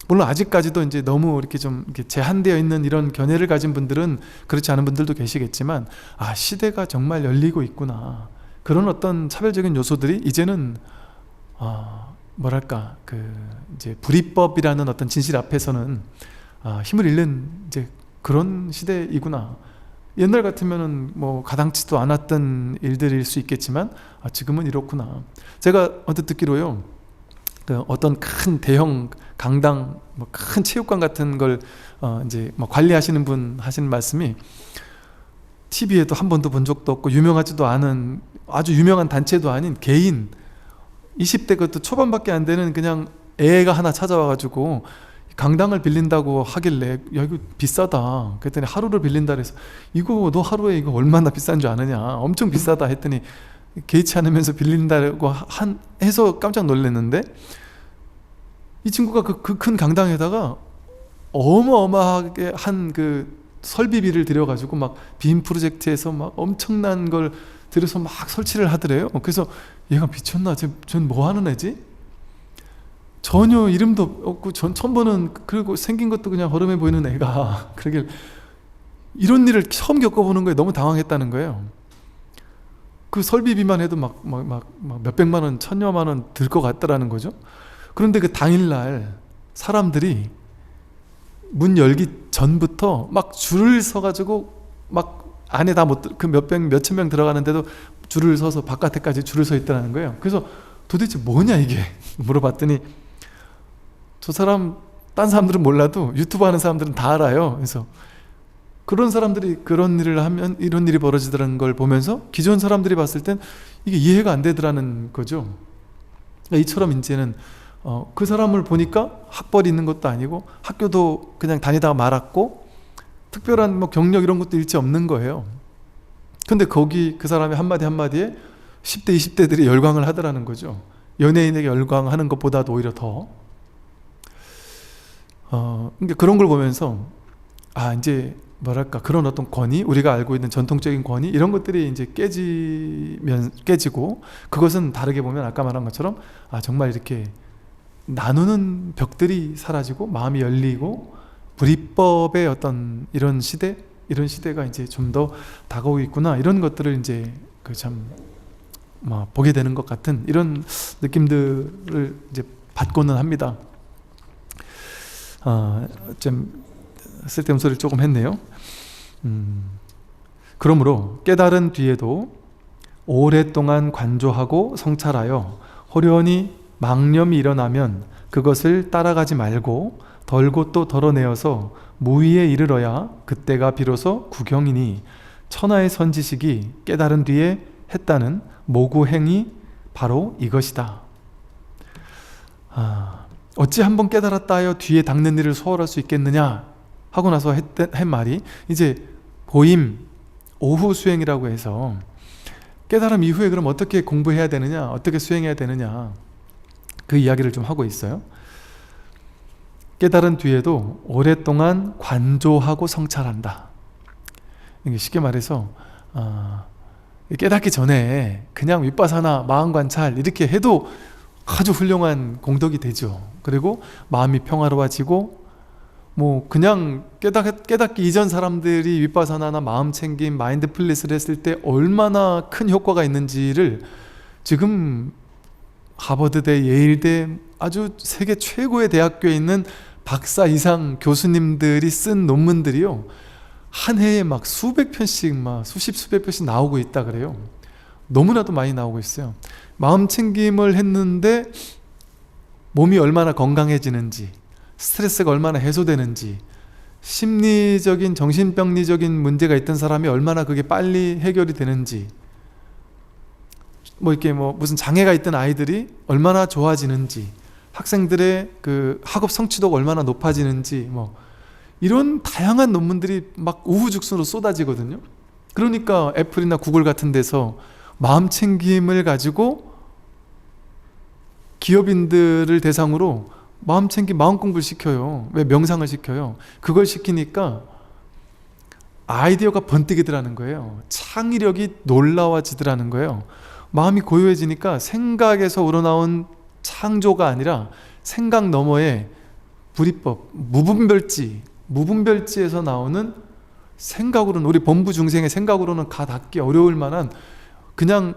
물론 아직까지도 이제 너무 이렇게 좀 이렇게 제한되어 있는 이런 견해를 가진 분들은, 그렇지 않은 분들도 계시겠지만, 시대가 정말 열리고 있구나, 그런 어떤 차별적인 요소들이 이제는 뭐랄까 그 이제 불이법이라는 어떤 진실 앞에서는 힘을 잃는 이제 그런 시대이구나. 옛날 같으면은 뭐 가당치도 않았던 일들일 수 있겠지만 지금은 이렇구나. 제가 언뜻 듣기로요, 그 어떤 큰 대형 강당, 뭐 큰 체육관 같은 걸 이제 뭐 관리하시는 분 하시는 말씀이, TV에도 한 번도 본 적도 없고 유명하지도 않은, 아주 유명한 단체도 아닌 개인 20대 그것도 초반밖에 안 되는 그냥 애가 하나 찾아와가지고 강당을 빌린다고 하길래, 야 이거 비싸다 그랬더니, 하루를 빌린다 그래서, 이거 너 하루에 이거 얼마나 비싼 줄 아느냐, 엄청 비싸다 했더니, 개의치 않으면서 빌린다고 해서 깜짝 놀랐는데, 이 친구가 그 큰 강당에다가 어마어마하게 한 그 설비비를 들여가지고 막 빔 프로젝트에서 막 엄청난 걸 들여서 막 설치를 하더래요. 그래서 얘가 미쳤나, 전 뭐 하는 애지? 전혀 이름도 없고 전 처음 보는, 그리고 생긴 것도 그냥 허름해 보이는 애가 그러길, 이런 일을 처음 겪어보는 거에 너무 당황했다는 거예요. 그 설비비만 해도 막 몇백만 원, 천여만 원 들 것 같더라는 거죠. 그런데 그 당일날 사람들이 문 열기 전부터 막 줄을 서가지고 막 안에 다 못, 그 몇천 명 들어가는데도 줄을 서서 바깥에까지 줄을 서 있더라는 거예요. 그래서 도대체 뭐냐 이게 물어봤더니, 저 사람, 딴 사람들은 몰라도 유튜브 하는 사람들은 다 알아요. 그래서 그런 사람들이 그런 일을 하면 이런 일이 벌어지더라는 걸 보면서, 기존 사람들이 봤을 땐 이게 이해가 안 되더라는 거죠. 그러니까 이처럼 이제는 그 사람을 보니까 학벌이 있는 것도 아니고 학교도 그냥 다니다가 말았고 특별한 뭐 경력 이런 것도 일체 없는 거예요. 근데 거기 그 사람의 한마디 한마디에 10대 20대들이 열광을 하더라는 거죠. 연예인에게 열광하는 것보다도 오히려 더. 그러니까 그런 걸 보면서 이제 뭐랄까 그런 어떤 권위, 우리가 알고 있는 전통적인 권위 이런 것들이 이제 깨지고, 그것은 다르게 보면 아까 말한 것처럼 정말 이렇게 나누는 벽들이 사라지고 마음이 열리고 불이법의 어떤 이런 시대가 이제 좀 더 다가오고 있구나, 이런 것들을 이제 보게 되는 것 같은 이런 느낌들을 이제 받고는 합니다. 좀 쓸데없는 소리를 조금 했네요. 그러므로 깨달은 뒤에도 오랫동안 관조하고 성찰하여 호련히 망념이 일어나면 그것을 따라가지 말고 덜고 또 덜어내어서 무위에 이르러야 그때가 비로소 구경이니, 천하의 선지식이 깨달은 뒤에 했다는 모구행이 바로 이것이다. 어찌 한번 깨달았다 하여 뒤에 닦는 일을 소홀할 수 있겠느냐 하고 나서 한 말이 이제 보임 오후 수행이라고 해서, 깨달음 이후에 그럼 어떻게 공부해야 되느냐, 어떻게 수행해야 되느냐, 그 이야기를 좀 하고 있어요. 깨달은 뒤에도 오랫동안 관조하고 성찰한다. 이게 쉽게 말해서 깨닫기 전에 그냥 윗바사나 마음관찰 이렇게 해도 아주 훌륭한 공덕이 되죠. 그리고 마음이 평화로워지고, 그냥 깨닫기 이전 사람들이 윗바사나나 마음챙김, 마인드풀리스를 했을 때 얼마나 큰 효과가 있는지를 지금 하버드대, 예일대 아주 세계 최고의 대학교에 있는 박사 이상 교수님들이 쓴 논문들이요, 한 해에 막 수백 편씩, 수백 편씩 나오고 있다 그래요. 너무나도 많이 나오고 있어요. 마음챙김을 했는데 몸이 얼마나 건강해지는지, 스트레스가 얼마나 해소되는지, 심리적인 정신병리적인 문제가 있던 사람이 얼마나 그게 빨리 해결이 되는지, 이렇게 무슨 장애가 있던 아이들이 얼마나 좋아지는지, 학생들의 그 학업 성취도가 얼마나 높아지는지, 이런 다양한 논문들이 막 우후죽순으로 쏟아지거든요. 그러니까 애플이나 구글 같은 데서 마음챙김을 가지고 기업인들을 대상으로 마음챙김, 마음공부를 시켜요. 왜? 명상을 시켜요. 그걸 시키니까 아이디어가 번뜩이더라는 거예요. 창의력이 놀라워지더라는 거예요. 마음이 고요해지니까 생각에서 우러나온 창조가 아니라 생각 너머에 불이법, 무분별지에서 나오는 생각으로는, 우리 범부 중생의 생각으로는 가 닿기 어려울 만한 그냥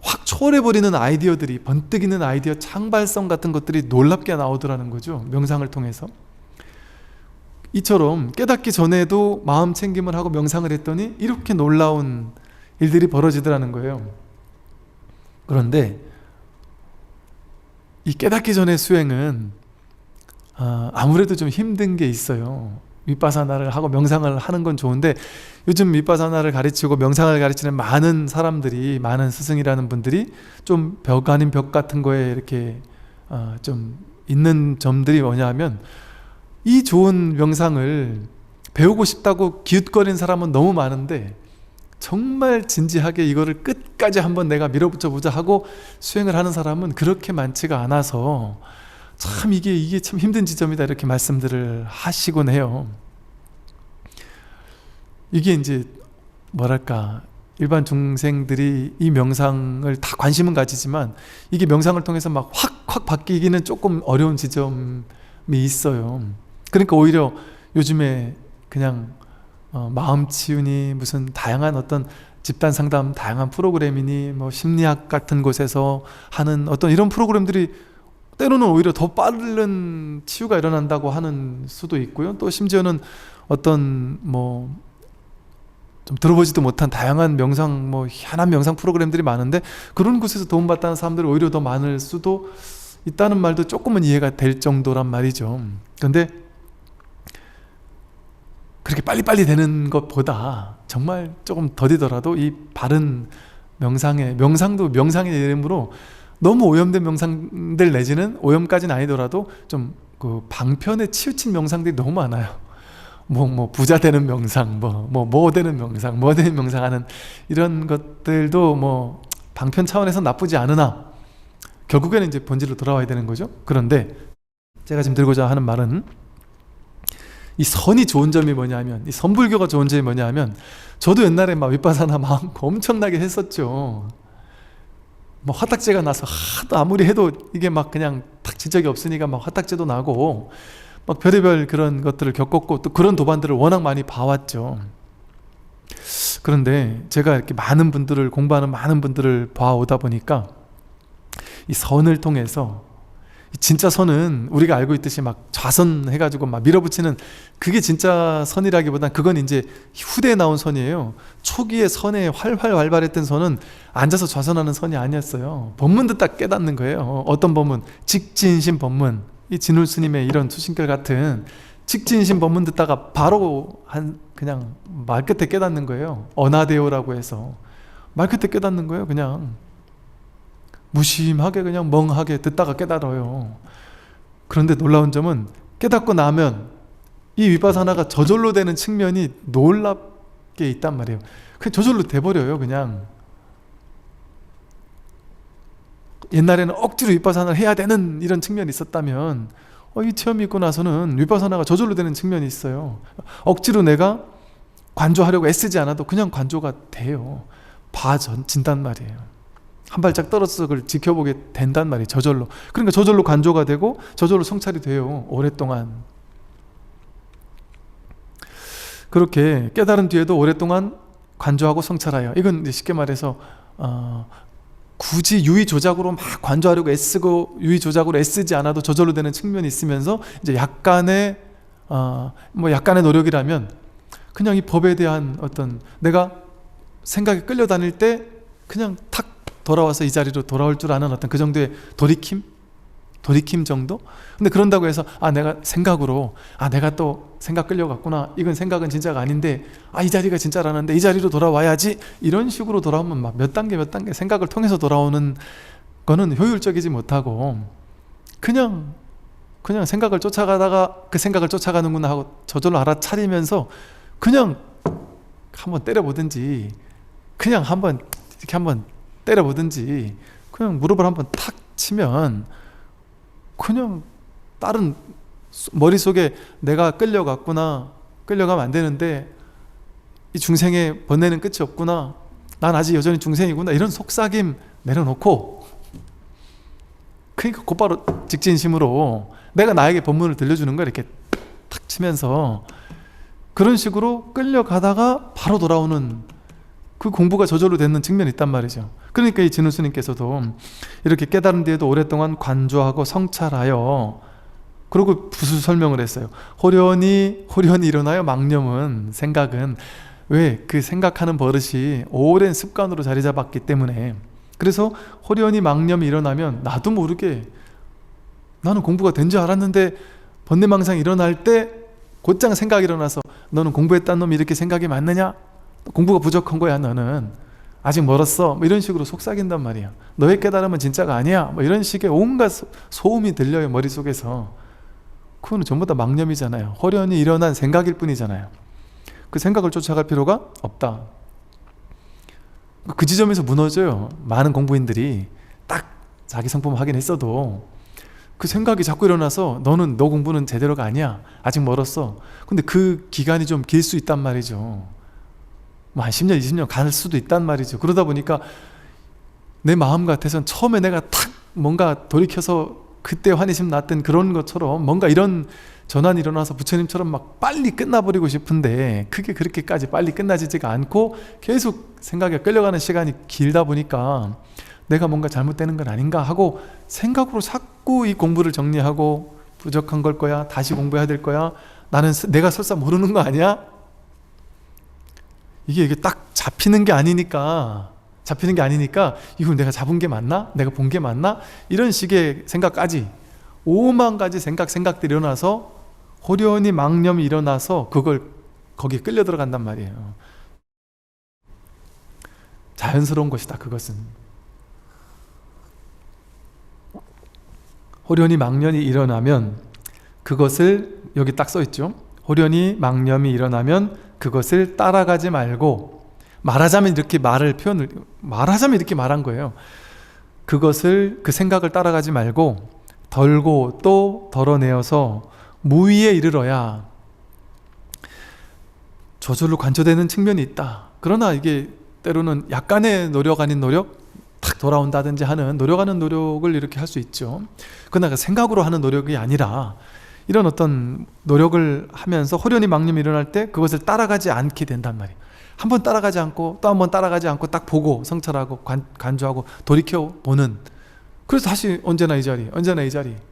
확 초월해버리는 아이디어들이, 번뜩이는 아이디어, 창발성 같은 것들이 놀랍게 나오더라는 거죠. 명상을 통해서. 이처럼 깨닫기 전에도 마음 챙김을 하고 명상을 했더니 이렇게 놀라운 일들이 벌어지더라는 거예요. 그런데 이 깨닫기 전의 수행은 아무래도 좀 힘든 게 있어요. 윗바사나를 하고 명상을 하는 건 좋은데, 요즘 윗바사나를 가르치고 명상을 가르치는 많은 사람들이, 많은 스승이라는 분들이 좀 벽 아닌 벽 같은 거에 이렇게 좀 있는 점들이 뭐냐 하면, 이 좋은 명상을 배우고 싶다고 기웃거리는 사람은 너무 많은데 정말 진지하게 이거를 끝까지 한번 내가 밀어붙여 보자 하고 수행을 하는 사람은 그렇게 많지가 않아서, 참 이게 참 힘든 지점이다, 이렇게 말씀들을 하시곤 해요. 이게 이제 뭐랄까, 일반 중생들이 이 명상을 다 관심은 가지지만 이게 명상을 통해서 막 확 바뀌기는 조금 어려운 지점이 있어요. 그러니까 오히려 요즘에 그냥 마음 치유니 무슨 다양한 어떤 집단 상담, 다양한 프로그램이니 심리학 같은 곳에서 하는 어떤 이런 프로그램들이 때로는 오히려 더 빠른 치유가 일어난다고 하는 수도 있고요. 또 심지어는 어떤 좀 들어보지도 못한 다양한 명상, 희한한 명상 프로그램들이 많은데 그런 곳에서 도움받다는 사람들이 오히려 더 많을 수도 있다는 말도 조금은 이해가 될 정도란 말이죠. 그런데 그렇게 빨리빨리 되는 것보다 정말 조금 더디더라도 이 바른 명상도 명상의 이름으로 너무 오염된 명상들, 내지는 오염까지는 아니더라도 좀 그 방편에 치우친 명상들이 너무 많아요. 부자 되는 명상, 뭐 되는 명상, 뭐 되는 명상하는 이런 것들도 방편 차원에서 나쁘지 않으나 결국에는 이제 본질로 돌아와야 되는 거죠. 그런데 제가 지금 들고자 하는 말은, 이 선이 좋은 점이 뭐냐면, 이 선불교가 좋은 점이 뭐냐면, 저도 옛날에 윗바사나 마음 엄청나게 했었죠. 화딱지가 나서 하도 아무리 해도 이게 그냥 탁 지적이 없으니까 화딱지도 나고 막 별의별 그런 것들을 겪었고 또 그런 도반들을 워낙 많이 봐왔죠. 그런데 제가 이렇게 많은 분들을 공부하는 많은 분들을 봐오다 보니까 이 선을 통해서 진짜 선은 우리가 알고 있듯이 막 좌선 해가지고 막 밀어붙이는 그게 진짜 선이라기보단 그건 이제 후대에 나온 선이에요. 초기에 선에 활발했던 선은 앉아서 좌선하는 선이 아니었어요. 법문도 딱 깨닫는 거예요. 어떤 법문? 직진심 법문. 이 진울 스님의 이런 수신결 같은 직진심 법문 듣다가 바로 그냥 말끝에 깨닫는 거예요. 어나데오라고 해서 말끝에 깨닫는 거예요. 그냥 무심하게 그냥 멍하게 듣다가 깨달아요. 그런데 놀라운 점은 깨닫고 나면 이 위파사나가 저절로 되는 측면이 놀랍게 있단 말이에요. 그냥 저절로 돼버려요. 그냥 옛날에는 억지로 위파사나를 해야 되는 이런 측면이 있었다면 이 체험이 있고 나서는 위파사나가 저절로 되는 측면이 있어요. 억지로 내가 관조하려고 애쓰지 않아도 그냥 관조가 돼요. 봐진단 말이에요. 한 발짝 떨어져서 그걸 지켜보게 된단 말이에요. 저절로. 그러니까 저절로 관조가 되고 저절로 성찰이 돼요. 오랫동안. 그렇게 깨달은 뒤에도 오랫동안 관조하고 성찰하여, 이건 쉽게 말해서 굳이 유의조작으로 막 관조하려고 애쓰고 유의조작으로 애쓰지 않아도 저절로 되는 측면이 있으면서 이제 약간의 노력이라면 그냥 이 법에 대한 어떤 내가 생각에 끌려다닐 때 그냥 탁 돌아와서 이 자리로 돌아올 줄 아는 어떤 그 정도의 돌이킴 정도? 근데 그런다고 해서 내가 생각으로 내가 또 생각 끌려갔구나, 이건 생각은 진짜가 아닌데 이 자리가 진짜라는데 이 자리로 돌아와야지, 이런 식으로 돌아오면 막 몇 단계 생각을 통해서 돌아오는 거는 효율적이지 못하고 그냥 생각을 쫓아가다가 그 생각을 쫓아가는구나 하고 저절로 알아차리면서 그냥 한번 때려보든지 그냥 이렇게 한번 때려보든지 그냥 무릎을 한번 탁 치면 그냥 다른 머릿속에 내가 끌려가면 안 되는데 이 중생의 번뇌는 끝이 없구나, 난 아직 여전히 중생이구나, 이런 속삭임 내려놓고 그러니까 곧바로 직진심으로 내가 나에게 법문을 들려주는 걸 이렇게 탁 치면서 그런 식으로 끌려가다가 바로 돌아오는 그 공부가 저절로 되는 측면이 있단 말이죠. 그러니까 이 진우 스님께서도 이렇게 깨달은 뒤에도 오랫동안 관조하고 성찰하여, 그리고 부수 설명을 했어요. 호련히 일어나요. 망념은, 생각은, 왜? 그 생각하는 버릇이 오랜 습관으로 자리 잡았기 때문에. 그래서 호련히 망념이 일어나면 나도 모르게 나는 공부가 된 줄 알았는데 번뇌망상이 일어날 때 곧장 생각이 일어나서 너는 공부했다는 놈이 이렇게 생각이 맞느냐? 공부가 부족한 거야, 너는 아직 멀었어, 이런 식으로 속삭인단 말이야. 너의 깨달음은 진짜가 아니야, 이런 식의 온갖 소음이 들려요, 머릿속에서. 그거는 전부 다 망념이잖아요. 호련히 일어난 생각일 뿐이잖아요. 그 생각을 쫓아갈 필요가 없다. 그 지점에서 무너져요. 많은 공부인들이 딱 자기 성품 확인했어도 그 생각이 자꾸 일어나서 너 공부는 제대로가 아니야, 아직 멀었어. 근데 그 기간이 좀 길 수 있단 말이죠. 한 10년, 20년 갈 수도 있단 말이죠. 그러다 보니까 내 마음 같아서는 처음에 내가 탁 뭔가 돌이켜서 그때 환희심 났던 그런 것처럼 뭔가 이런 전환이 일어나서 부처님처럼 막 빨리 끝나버리고 싶은데 그게 그렇게까지 빨리 끝나지가 않고 계속 생각에 끌려가는 시간이 길다 보니까 내가 뭔가 잘못되는 건 아닌가 하고 생각으로 자꾸 이 공부를 정리하고 부족한 걸 거야, 다시 공부해야 될 거야, 내가 설사 모르는 거 아니야? 이게 딱 잡히는 게 아니니까 이걸 내가 잡은 게 맞나? 내가 본 게 맞나? 이런 식의 생각까지 5만 가지 생각들이 일어나서 호련히 망념이 일어나서 거기에 끌려 들어간단 말이에요. 자연스러운 것이다, 그것은. 호련히 망념이 일어나면 그것을, 여기 딱 써있죠. 호련히 망념이 일어나면 그것을 따라가지 말고, 말하자면 이렇게 말한 거예요. 그 생각을 따라가지 말고 덜고 또 덜어내어서 무위에 이르러야 저절로 관조되는 측면이 있다. 그러나 이게 때로는 약간의 노력 아닌 노력, 탁 돌아온다든지 하는 노력하는 노력을 이렇게 할 수 있죠. 그러나 생각으로 하는 노력이 아니라 이런 어떤 노력을 하면서 호련히 망념이 일어날 때 그것을 따라가지 않게 된단 말이에요. 한번 따라가지 않고 또 한 번 따라가지 않고 딱 보고 성찰하고 간주하고 돌이켜보는, 그래서 다시 언제나 이 자리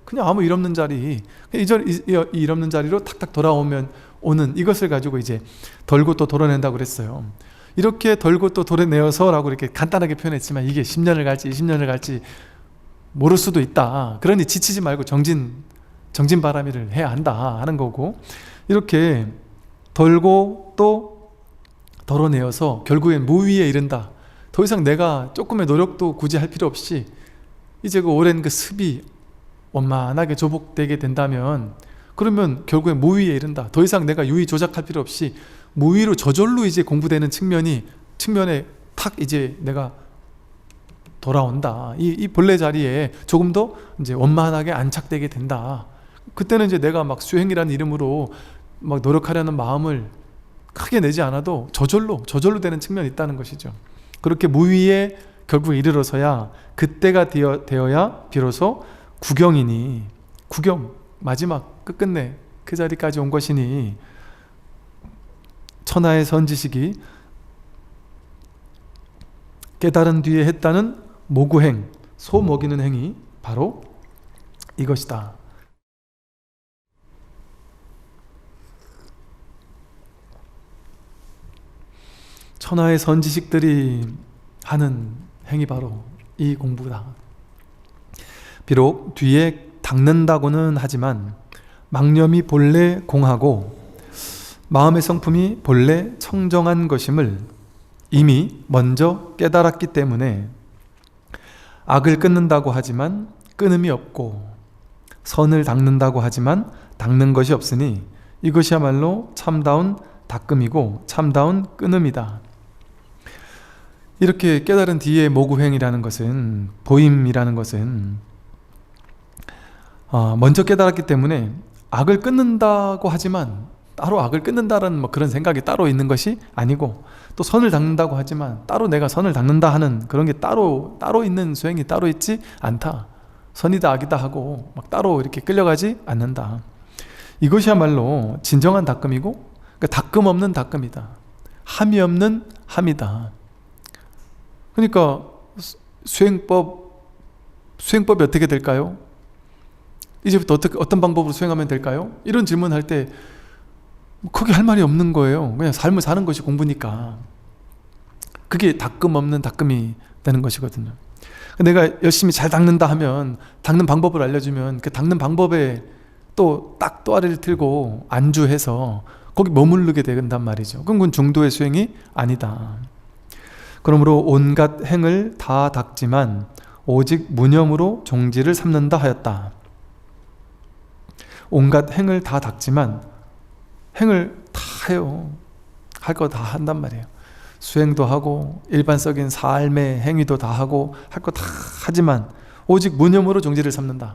그냥 아무 일 없는 자리, 일 없는 자리로 탁탁 돌아오면 오는 이것을 가지고 이제 덜고 또 도려낸다고 그랬어요. 이렇게 덜고 또 도려내어서 라고 이렇게 간단하게 표현했지만 이게 10년을 갈지 20년을 갈지 모를 수도 있다. 그러니 지치지 말고 정진바람이를 해야 한다 하는 거고, 이렇게 덜고 또 덜어내어서 결국엔 무위에 이른다. 더 이상 내가 조금의 노력도 굳이 할 필요 없이 이제 그 오랜 그 습이 원만하게 조복되게 된다면, 그러면 결국엔 무위에 이른다. 더 이상 내가 유의 조작할 필요 없이 무위로 저절로 이제 공부되는 측면에 탁 이제 내가 돌아온다. 이 본래 자리에 조금 더 이제 원만하게 안착되게 된다. 그때는 이제 내가 막 수행이라는 이름으로 막 노력하려는 마음을 크게 내지 않아도 저절로 되는 측면이 있다는 것이죠. 그렇게 무위에 결국 이르러서야 그때가 되어야 비로소 구경이니, 구경 마지막 끝끝내 그 자리까지 온 것이니, 천하의 선지식이 깨달은 뒤에 했다는 모구행, 소 먹이는 행위, 바로 이것이다. 천하의 선지식들이 하는 행위 바로 이 공부다. 비록 뒤에 닦는다고는 하지만 망념이 본래 공하고 마음의 성품이 본래 청정한 것임을 이미 먼저 깨달았기 때문에 악을 끊는다고 하지만 끊음이 없고 선을 닦는다고 하지만 닦는 것이 없으니 이것이야말로 참다운 닦음이고 참다운 끊음이다. 이렇게 깨달은 뒤에 모구행이라는 것은, 보임이라는 것은 먼저 깨달았기 때문에 악을 끊는다고 하지만 따로 악을 끊는다라는 뭐 그런 생각이 따로 있는 것이 아니고, 또 선을 닦는다고 하지만 따로 내가 선을 닦는다 하는 그런 게 따로 있는 수행이 따로 있지 않다. 선이다 악이다 하고 막 따로 이렇게 끌려가지 않는다. 이것이야말로 진정한 닦음이고, 그러니까 닦음 없는 닦음이다. 함이 없는 함이다. 그러니까 수행법이 어떻게 될까요? 이제부터 어떤 방법으로 수행하면 될까요? 이런 질문할 때 크게 할 말이 없는 거예요. 그냥 삶을 사는 것이 공부니까. 그게 닦음 없는 닦음이 되는 것이거든요. 내가 열심히 잘 닦는다 하면 닦는 방법을 알려주면 그 닦는 방법에 또 아래를 틀고 안주해서 거기 머무르게 된단 말이죠. 그건 중도의 수행이 아니다. 그러므로 온갖 행을 다 닦지만 오직 무념으로 종지를 삼는다 하였다. 온갖 행을 다 닦지만 행을 다 해요. 할 거 다 한단 말이에요. 수행도 하고 일반적인 삶의 행위도 다 하고 할 거 다 하지만 오직 무념으로 종지를 삼는다.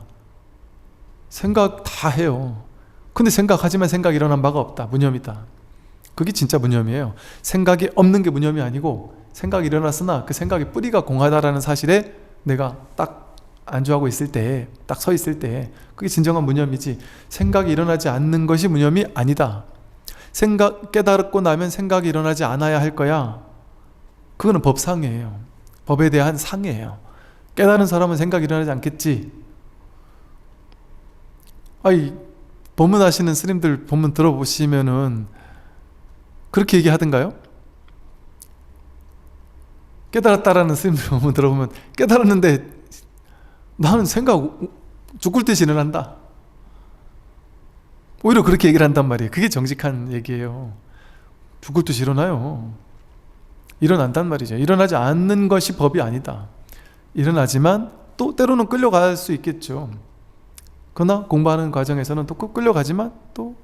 생각 다 해요. 근데 생각하지만 생각이 일어난 바가 없다. 무념이다. 그게 진짜 무념이에요. 생각이 없는 게 무념이 아니고, 생각이 일어났으나 그 생각의 뿌리가 공하다라는 사실에 내가 딱 안주하고 있을 때, 딱 서 있을 때, 그게 진정한 무념이지, 생각이 일어나지 않는 것이 무념이 아니다. 깨달고 나면 생각이 일어나지 않아야 할 거야. 그거는 법상이에요. 법에 대한 상이에요. 깨달은 사람은 생각이 일어나지 않겠지. 법문하시는 스님들 법문 들어보시면은 그렇게 얘기하던가요? 깨달았다라는 스님들 법문 들어보면 깨달았는데 나는 생각 죽을 듯이 일어난다. 오히려 그렇게 얘기를 한단 말이에요. 그게 정직한 얘기예요. 죽을 듯이 일어나요. 일어난단 말이죠. 일어나지 않는 것이 법이 아니다. 일어나지만 또 때로는 끌려갈 수 있겠죠. 그러나 공부하는 과정에서는 또 끌려가지만 또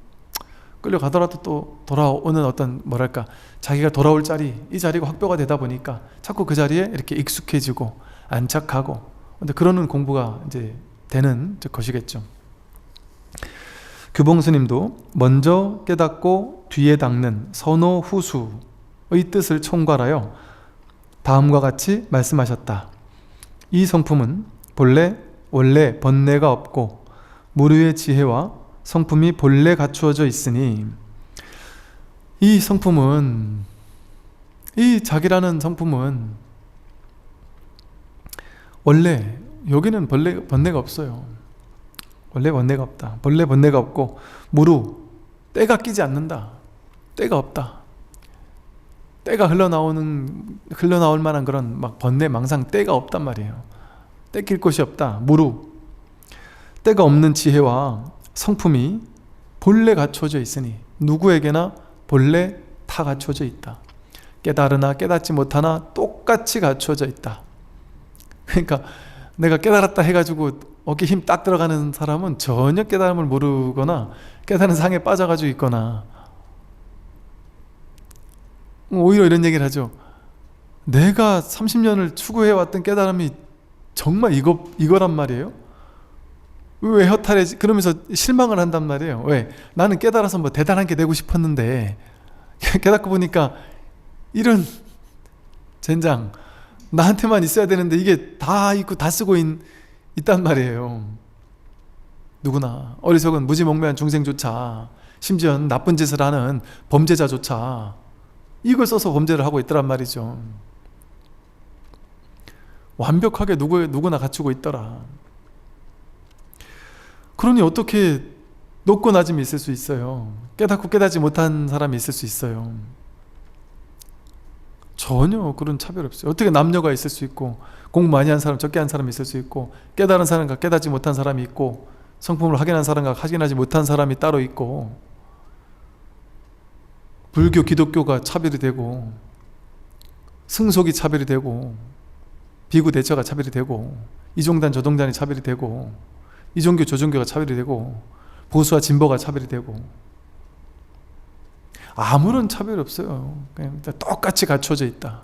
끌려가더라도 또 돌아오는 어떤 자기가 돌아올 자리, 이 자리가 확보가 되다 보니까 자꾸 그 자리에 이렇게 익숙해지고 안착하고, 근데 그러는 공부가 이제 되는 것이겠죠. 규봉스님도 먼저 깨닫고 뒤에 닦는 선호 후수의 뜻을 총괄하여 다음과 같이 말씀하셨다. 이 성품은 원래 번뇌가 없고 무료의 지혜와 성품이 본래 갖추어져 있으니, 이 성품은, 이 자기라는 성품은 원래 여기는 번뇌가 없어요. 원래 번뇌가 없다. 본래 번뇌가 없고 무루 때가 끼지 않는다. 때가 없다. 때가 흘러나올 만한 그런 막 번뇌 망상 때가 없단 말이에요. 때 낄 곳이 없다. 무루 때가 없는 지혜와 성품이 본래 갖춰져 있으니, 누구에게나 본래 다 갖춰져 있다. 깨달으나 깨닫지 못하나 똑같이 갖춰져 있다. 그러니까 내가 깨달았다 해가지고 어깨 힘 딱 들어가는 사람은 전혀 깨달음을 모르거나 깨달은 상에 빠져가지고 있거나, 오히려 이런 얘기를 하죠. 내가 30년을 추구해왔던 깨달음이 정말 이거란 말이에요? 왜 허탈해? 그러면서 실망을 한단 말이에요. 왜? 나는 깨달아서 뭐 대단한 게 되고 싶었는데 깨닫고 보니까 이런 젠장, 나한테만 있어야 되는데 이게 다 있고 다 쓰고 있단 말이에요. 누구나 어리석은 무지몽매한 중생조차, 심지어 나쁜 짓을 하는 범죄자조차 이걸 써서 범죄를 하고 있더란 말이죠. 완벽하게 누구나 갖추고 있더라. 그러니 어떻게 높고 낮음이 있을 수 있어요? 깨닫고 깨닫지 못한 사람이 있을 수 있어요? 전혀 그런 차별 없어요. 어떻게 남녀가 있을 수 있고, 공부 많이 한 사람, 적게 한 사람이 있을 수 있고, 깨달은 사람과 깨닫지 못한 사람이 있고, 성품을 확인한 사람과 확인하지 못한 사람이 따로 있고, 불교, 기독교가 차별이 되고, 승속이 차별이 되고, 비구 대처가 차별이 되고, 이종단 저종단이 차별이 되고, 이종교 저종교가 차별이 되고, 보수와 진보가 차별이 되고, 아무런 차별이 없어요. 그냥 똑같이 갖춰져 있다.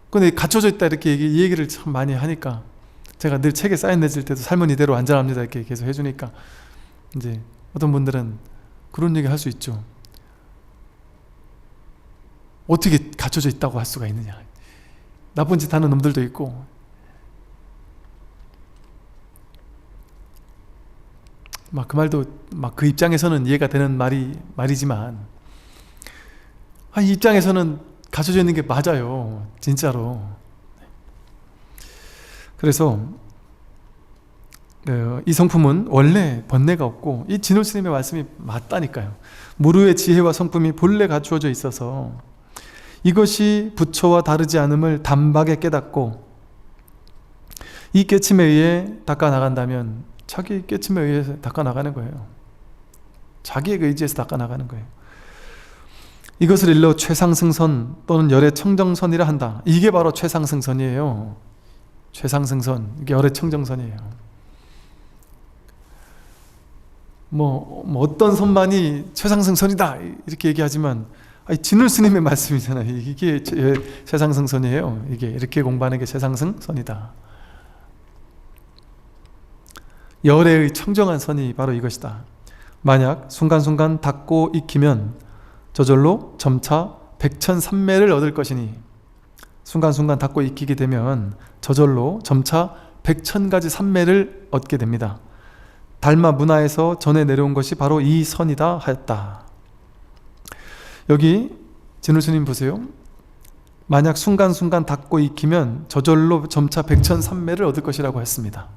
근데 갖춰져 있다 이렇게 이 얘기를 참 많이 하니까, 제가 늘 책에 사인 내줄 때도 삶은 이대로 안전합니다 이렇게 계속 해주니까, 이제 어떤 분들은 그런 얘기 할 수 있죠. 어떻게 갖춰져 있다고 할 수가 있느냐. 나쁜 짓 하는 놈들도 있고. 막 그 말도 막 그 입장에서는 이해가 되는 말이지만, 이 입장에서는 갖춰져 있는 게 맞아요. 진짜로. 그래서 이 성품은 원래 번뇌가 없고, 이 진홀 스님의 말씀이 맞다니까요. 무루의 지혜와 성품이 본래 갖추어져 있어서 이것이 부처와 다르지 않음을 단박에 깨닫고, 이 깨침에 의해 닦아 나간다면 자기 깨침에 의해서 닦아 나가는 거예요. 자기의 의지에서 닦아 나가는 거예요. 이것을 일러 최상승선 또는 열의 청정선이라 한다. 이게 바로 최상승선이에요. 최상승선, 이게 열의 청정선이에요. 뭐 어떤 선만이 최상승선이다 이렇게 얘기하지만, 진울 스님의 말씀이잖아요. 이게 최상승선이에요. 이게 이렇게 공부하는 게 최상승선이다. 열의 청정한 선이 바로 이것이다. 만약 순간순간 닦고 익히면 저절로 점차 백천삼매를 얻을 것이니, 순간순간 닦고 익히게 되면 저절로 점차 100,000가지 삼매를 얻게 됩니다. 달마 문화에서 전해 내려온 것이 바로 이 선이다 하였다. 여기 진울 스님 보세요. 만약 순간순간 닦고 익히면 저절로 점차 100,000삼매를 얻을 것이라고 했습니다.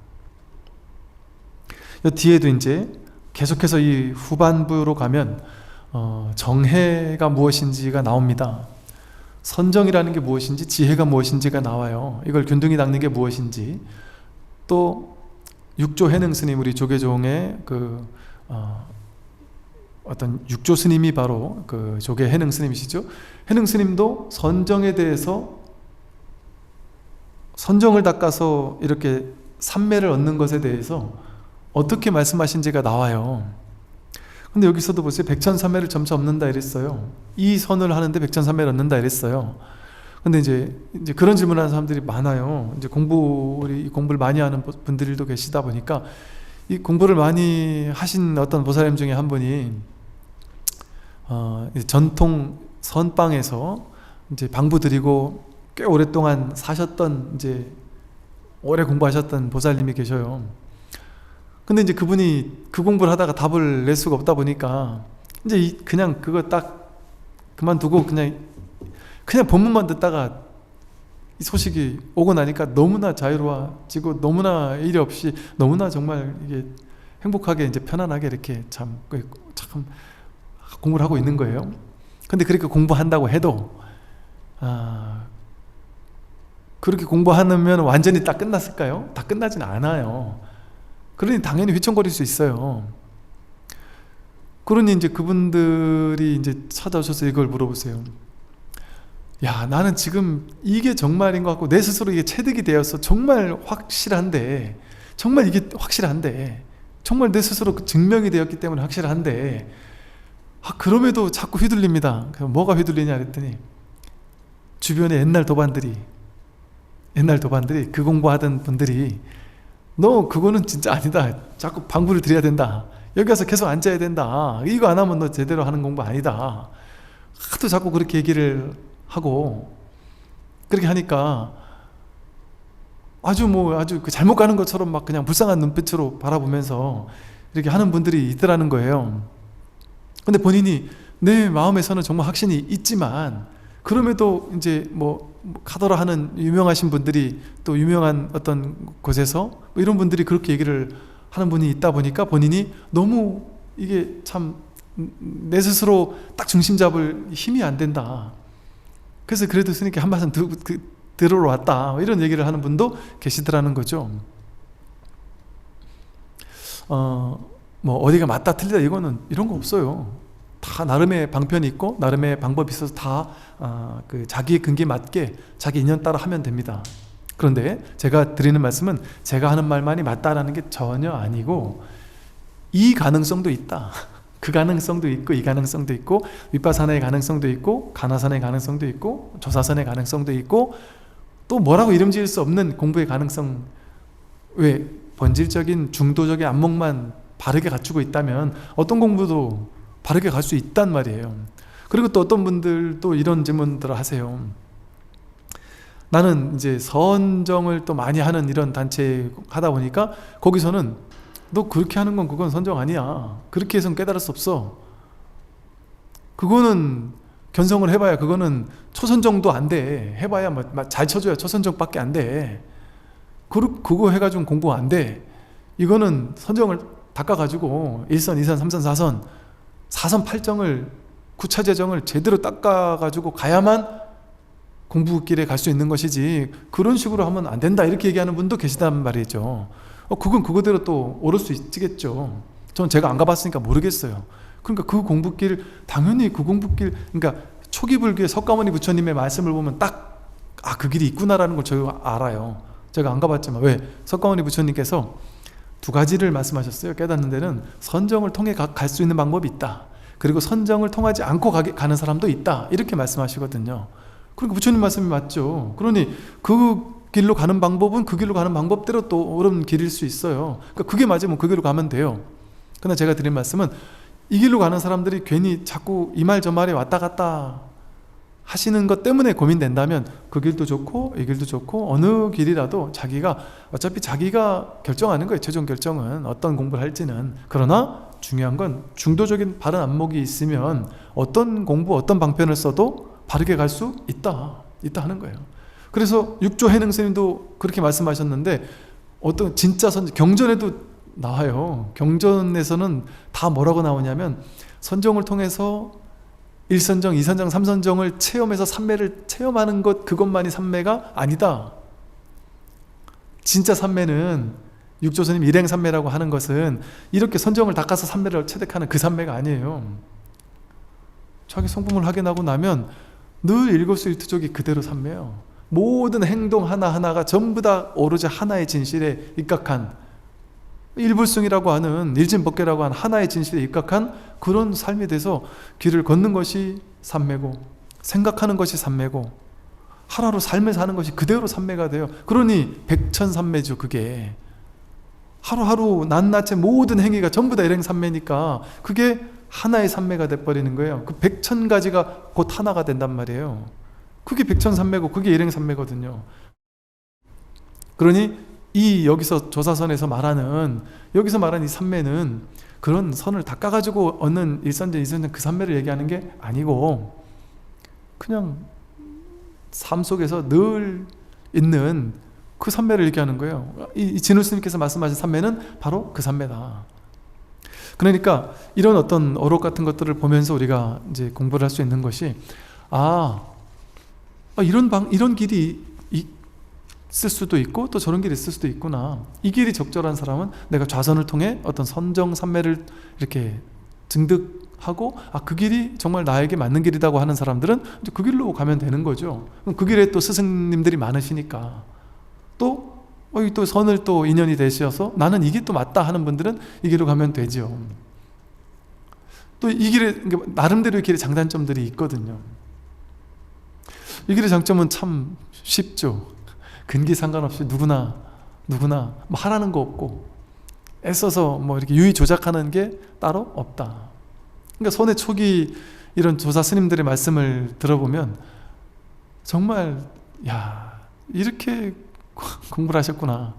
이 뒤에도 이제 계속해서 이 후반부로 가면 정해가 무엇인지가 나옵니다. 선정이라는 게 무엇인지, 지혜가 무엇인지가 나와요. 이걸 균등히 닦는 게 무엇인지, 또 육조 해능 스님, 우리 조계종의 어떤 육조 스님이 바로 그 조계 해능 스님이시죠. 해능 스님도 선정에 대해서, 선정을 닦아서 이렇게 삼매를 얻는 것에 대해서 어떻게 말씀하신지가 나와요. 근데 여기서도 보세요. 백천삼매를 점차 얻는다 이랬어요. 이 선을 하는데 백천삼매를 얻는다 이랬어요. 근데 이제 그런 질문하는 사람들이 많아요. 이제 공부를 많이 하는 분들도 계시다 보니까, 이 공부를 많이 하신 어떤 보살님 중에 한 분이 전통 선방에서 이제 방부 드리고 꽤 오랫동안 사셨던, 이제 오래 공부하셨던 보살님이 계셔요. 근데 이제 그분이 그 공부를 하다가 답을 낼 수가 없다 보니까 이제 그냥 그거 딱 그만두고 그냥 본문만 듣다가 이 소식이 오고 나니까 너무나 자유로워지고 너무나 일이 없이 너무나 정말 이게 행복하게 이제 편안하게 이렇게 참 공부를 하고 있는 거예요. 근데 그렇게 공부한다고 해도 그렇게 공부하면 완전히 딱 끝났을까요? 다 끝나진 않아요. 그러니 당연히 휘청거릴 수 있어요. 그러니 이제 그분들이 이제 찾아오셔서 이걸 물어보세요. 야, 나는 지금 이게 정말인 것 같고 내 스스로 이게 체득이 되어서 정말 확실한데, 정말 이게 확실한데, 정말 내 스스로 증명이 되었기 때문에 확실한데, 그럼에도 자꾸 휘둘립니다. 뭐가 휘둘리냐 그랬더니 주변에 옛날 도반들이 그 공부하던 분들이 너 그거는 진짜 아니다, 자꾸 방구를 들여야 된다, 여기 와서 계속 앉아야 된다, 이거 안 하면 너 제대로 하는 공부 아니다, 하도 자꾸 그렇게 얘기를 하고, 그렇게 하니까 아주 그 잘못 가는 것처럼 막 그냥 불쌍한 눈빛으로 바라보면서 이렇게 하는 분들이 있더라는 거예요. 근데 본인이 내 마음에서는 정말 확신이 있지만, 그럼에도 이제 카더라 하는 유명하신 분들이 또 유명한 어떤 곳에서 이런 분들이 그렇게 얘기를 하는 분이 있다 보니까 본인이 너무 이게 참 내 스스로 딱 중심 잡을 힘이 안 된다. 그래서 그래도 스님께 한 말씀 들으러 왔다, 이런 얘기를 하는 분도 계시더라는 거죠. 어디가 맞다 틀리다 이런 거 없어요. 다 나름의 방편이 있고 나름의 방법이 있어서 다 자기의 근기에 맞게 자기 인연 따라 하면 됩니다. 그런데 제가 드리는 말씀은 제가 하는 말만이 맞다라는 게 전혀 아니고, 이 가능성도 있다, 그 가능성도 있고 이 가능성도 있고, 윗바사나의 가능성도 있고 가나산의 가능성도 있고 조사선의 가능성도 있고, 또 뭐라고 이름 지을 수 없는 공부의 가능성, 왜 본질적인 중도적인 안목만 바르게 갖추고 있다면 어떤 공부도 바르게 갈 수 있단 말이에요. 그리고 또 어떤 분들도 이런 질문들을 하세요. 나는 이제 선정을 또 많이 하는 이런 단체 하다 보니까 거기서는 너 그렇게 하는 건 그건 선정 아니야, 그렇게 해서는 깨달을 수 없어, 그거는 견성을 해봐야 그거는 초선정도 안 돼, 해봐야 잘 쳐줘야 초선정밖에 안 돼, 그거 해가지고 공부 안 돼, 이거는 선정을 닦아가지고 1선, 2선, 3선, 4선 4선 8정을 구차재정을 제대로 닦아가지고 가야만 공부길에 갈 수 있는 것이지, 그런 식으로 하면 안 된다, 이렇게 얘기하는 분도 계시단 말이죠. 그건 그거대로 또 옳을 수 있겠죠. 전 제가 안 가봤으니까 모르겠어요. 그러니까 그 공부길, 당연히 그 공부길, 그러니까 초기 불교의 석가모니 부처님의 말씀을 보면 딱 그 길이 있구나라는 걸 저희가 알아요. 제가 안 가봤지만. 왜? 석가모니 부처님께서 두 가지를 말씀하셨어요. 깨닫는 데는 선정을 통해 갈 수 있는 방법이 있다, 그리고 선정을 통하지 않고 가는 사람도 있다, 이렇게 말씀하시거든요. 그러니까 부처님 말씀이 맞죠. 그러니 그 길로 가는 방법은 그 길로 가는 방법대로 또 옳은 길일 수 있어요. 그러니까 그게 맞으면 그 길로 가면 돼요. 그러나 제가 드린 말씀은 이 길로 가는 사람들이 괜히 자꾸 이 말 저 말에 왔다 갔다 하시는 것 때문에 고민된다면 그 길도 좋고 이 길도 좋고 어느 길이라도 어차피 자기가 결정하는 거예요. 최종 결정은 어떤 공부를 할지는. 그러나 중요한 건 중도적인 바른 안목이 있으면 어떤 공부, 어떤 방편을 써도 바르게 갈 수 있다 하는 거예요. 그래서 육조 해능 스님도 그렇게 말씀하셨는데, 어떤 진짜 경전에도 나와요. 경전에서는 다 뭐라고 나오냐면, 선정을 통해서 1선정, 2선정, 3선정을 체험해서 삼매를 체험하는 것, 그것만이 삼매가 아니다. 진짜 삼매는 육조스님 일행삼매라고 하는 것은 이렇게 선정을 닦아서 삼매를 체득하는 그 삼매가 아니에요. 자기 성품을 확인하고 나면 늘 일거수일투족이 그대로 삼매예요. 모든 행동 하나하나가 전부 다 오로지 하나의 진실에 입각한, 일불승이라고 하는, 일진법계라고 하는 하나의 진실에 입각한 그런 삶이 돼서 길을 걷는 것이 삼매고, 생각하는 것이 삼매고, 하루하루 삶을 사는 것이 그대로 삼매가 돼요. 그러니 백천삼매죠. 그게 하루하루 낱낱의 모든 행위가 전부 다 일행삼매니까 그게 하나의 삼매가 돼버리는 거예요. 그 백천가지가 곧 하나가 된단 말이에요. 그게 백천삼매고 그게 일행삼매거든요. 그러니 이 여기서 조사선에서 말하는 이 삼매는 그런 선을 닦아가지고 얻는 일선전, 이선전 그 삼매를 얘기하는 게 아니고 그냥 삶 속에서 늘 있는 그 삼매를 얘기하는 거예요. 이 진울 스님께서 말씀하신 삼매는 바로 그 삼매다. 그러니까 이런 어떤 어록 같은 것들을 보면서 우리가 이제 공부를 할 수 있는 것이 이런 길이 있을 수도 있고 또 저런 길이 있을 수도 있구나. 이 길이 적절한 사람은 내가 좌선을 통해 어떤 선정 삼매를 이렇게 증득하고 그 길이 정말 나에게 맞는 길이라고 하는 사람들은 이제 그 길로 가면 되는 거죠. 그럼 그 길에 또 스승님들이 많으시니까 또 선을 또 인연이 되셔서 나는 이게 또 맞다 하는 분들은 이 길로 가면 되죠. 또 이 길에 나름대로 이 길의 장단점들이 있거든요. 이 길의 장점은 참 쉽죠. 근기 상관없이 누구나 뭐 하라는 거 없고 애써서 뭐 이렇게 유의 조작하는 게 따로 없다. 그러니까 선의 초기 이런 조사 스님들의 말씀을 들어보면 정말 이렇게 공부를 하셨구나.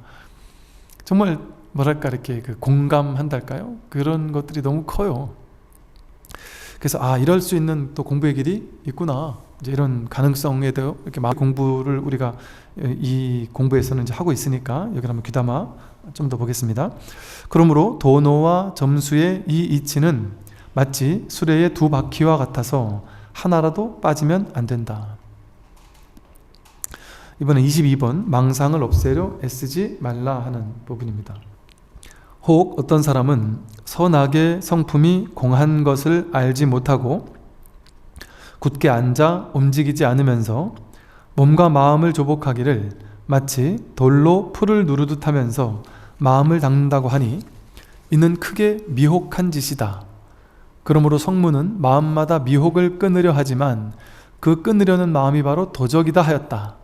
정말 뭐랄까 이렇게 공감한달까요? 그런 것들이 너무 커요. 그래서 이럴 수 있는 또 공부의 길이 있구나. 이제 이런 가능성에 대해 이렇게 공부를 우리가 이 공부에서는 이제 하고 있으니까 여기를 한번 귀담아 좀 더 보겠습니다. 그러므로 도노와 점수의 이 이치는 마치 수레의 두 바퀴와 같아서 하나라도 빠지면 안 된다. 이번에 22번 망상을 없애려 애쓰지 말라 하는 부분입니다. 혹 어떤 사람은 선악의 성품이 공한 것을 알지 못하고 굳게 앉아 움직이지 않으면서 몸과 마음을 조복하기를 마치 돌로 풀을 누르듯 하면서 마음을 닦는다고 하니 이는 크게 미혹한 짓이다. 그러므로 성문은 마음마다 미혹을 끊으려 하지만 그 끊으려는 마음이 바로 도적이다 하였다.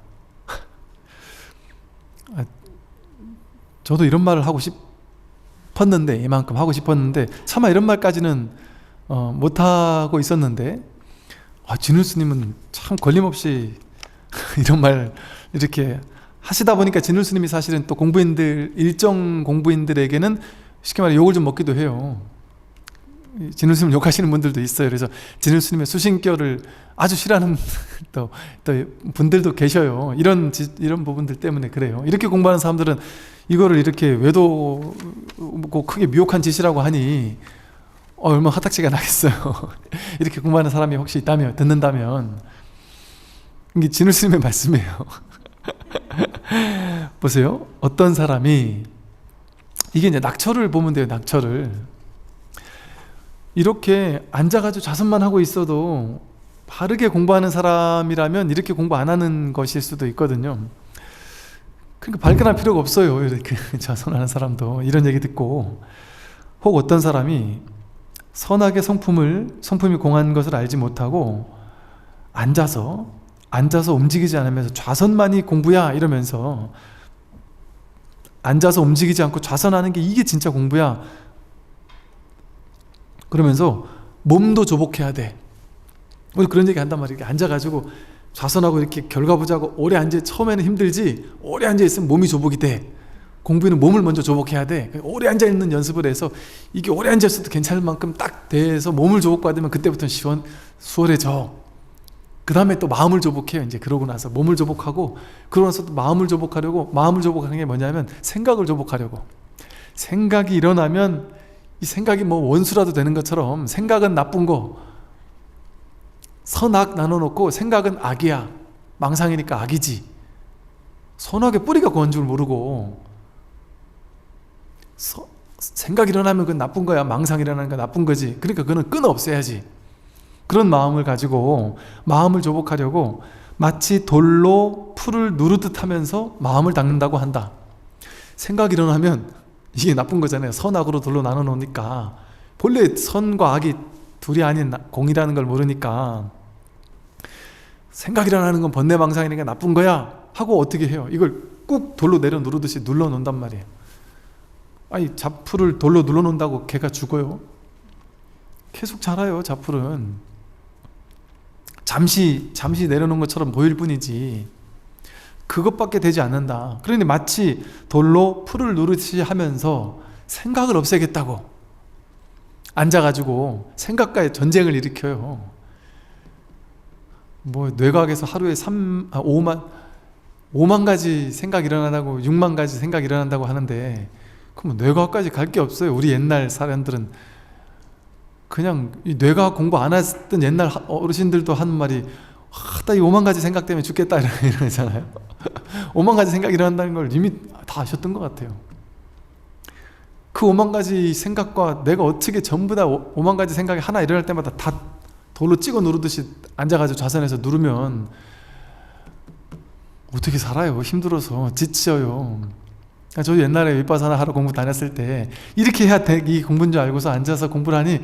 저도 이런 말을 하고 싶었는데, 이만큼 하고 싶었는데 차마 이런 말까지는 못하고 있었는데 진울 스님은 참 걸림없이 이런 말 이렇게 하시다 보니까 진울 스님이 사실은 또 일정 공부인들에게는 쉽게 말해 욕을 좀 먹기도 해요. 진울 스님 욕하시는 분들도 있어요. 그래서 진울 스님의 수신결을 아주 싫어하는 또 분들도 계셔요. 이런 부분들 때문에 그래요. 이렇게 공부하는 사람들은 이거를 이렇게 외도고 크게 미혹한 짓이라고 하니 얼마나 화딱지가 나겠어요. 이렇게 공부하는 사람이 혹시 있다면, 듣는다면 이게 진울 스님의 말씀이에요. 보세요. 어떤 사람이 이게 이제 낙처를 보면 돼요. 낙처를 이렇게 앉아가지고 좌선만 하고 있어도 바르게 공부하는 사람이라면 이렇게 공부 안 하는 것일 수도 있거든요. 그러니까 발끈할 필요가 없어요. 이렇게 좌선하는 사람도 이런 얘기 듣고 혹 어떤 사람이 선악의 성품이 공한 것을 알지 못하고 앉아서 움직이지 않으면서 좌선만이 공부야 이러면서 앉아서 움직이지 않고 좌선하는 게 이게 진짜 공부야 그러면서 몸도 조복해야 돼. 우리 그런 얘기 한단 말이에요. 이렇게 앉아가지고 좌선하고 이렇게 결과 보자고 오래 처음에는 힘들지 오래 앉아있으면 몸이 조복이 돼. 공부는 몸을 먼저 조복해야 돼. 오래 앉아있는 연습을 해서 이게 오래 앉아있어도 괜찮을 만큼 딱 돼서 몸을 조복받으면 그때부터는 수월해져. 그 다음에 또 마음을 조복해요. 이제 그러고 나서 몸을 조복하고 그러고 나서 또 마음을 조복하는 게 뭐냐면 생각을 조복하려고. 생각이 일어나면 이 생각이 뭐 원수라도 되는 것처럼 생각은 나쁜 거 선악 나눠놓고 생각은 악이야. 망상이니까 악이지. 선악의 뿌리가 그건 줄 모르고 생각이 일어나면 그건 나쁜 거야. 망상이 일어나는 건 나쁜 거지. 그러니까 그거는 끊어 없애야지. 그런 마음을 가지고 마음을 조복하려고 마치 돌로 풀을 누르듯 하면서 마음을 닦는다고 한다. 생각이 일어나면 이게 나쁜 거잖아요. 선악으로 돌로 나눠 놓으니까 본래 선과 악이 둘이 아닌 공이라는 걸 모르니까 생각이 일어나는 건 번뇌망상이니까 나쁜 거야 하고 어떻게 해요? 이걸 꾹 돌로 내려 누르듯이 눌러 놓는단 말이에요. 아니 잡풀을 돌로 눌러 놓는다고 걔가 죽어요? 계속 자라요. 잡풀은 잠시 내려놓은 것처럼 보일 뿐이지 그것밖에 되지 않는다. 그러니 마치 돌로 풀을 누르듯이 하면서 생각을 없애겠다고 앉아가지고 생각과의 전쟁을 일으켜요. 뭐 뇌과학에서 하루에 5만 가지 생각이 일어난다고, 6만 가지 생각이 일어난다고 하는데, 그럼 뇌과학까지 갈 게 없어요. 우리 옛날 사람들은 그냥 이 뇌과학 공부 안 했던 옛날 어르신들도 하는 말이, 나 이 5만 가지 생각 때문에 죽겠다 이러잖아요. 5만 가지 생각이 일어난다는 걸 이미 다 아셨던 것 같아요. 그 5만 가지 생각과 내가 어떻게 전부 다 5만 가지 생각이 하나 일어날 때마다 다 돌로 찍어 누르듯이 앉아가지고 좌선해서 누르면 어떻게 살아요? 힘들어서 지쳐요. 저도 옛날에 윗바사나 하러 공부 다녔을 때 이렇게 해야 이 공부인 줄 알고서 앉아서 공부를 하니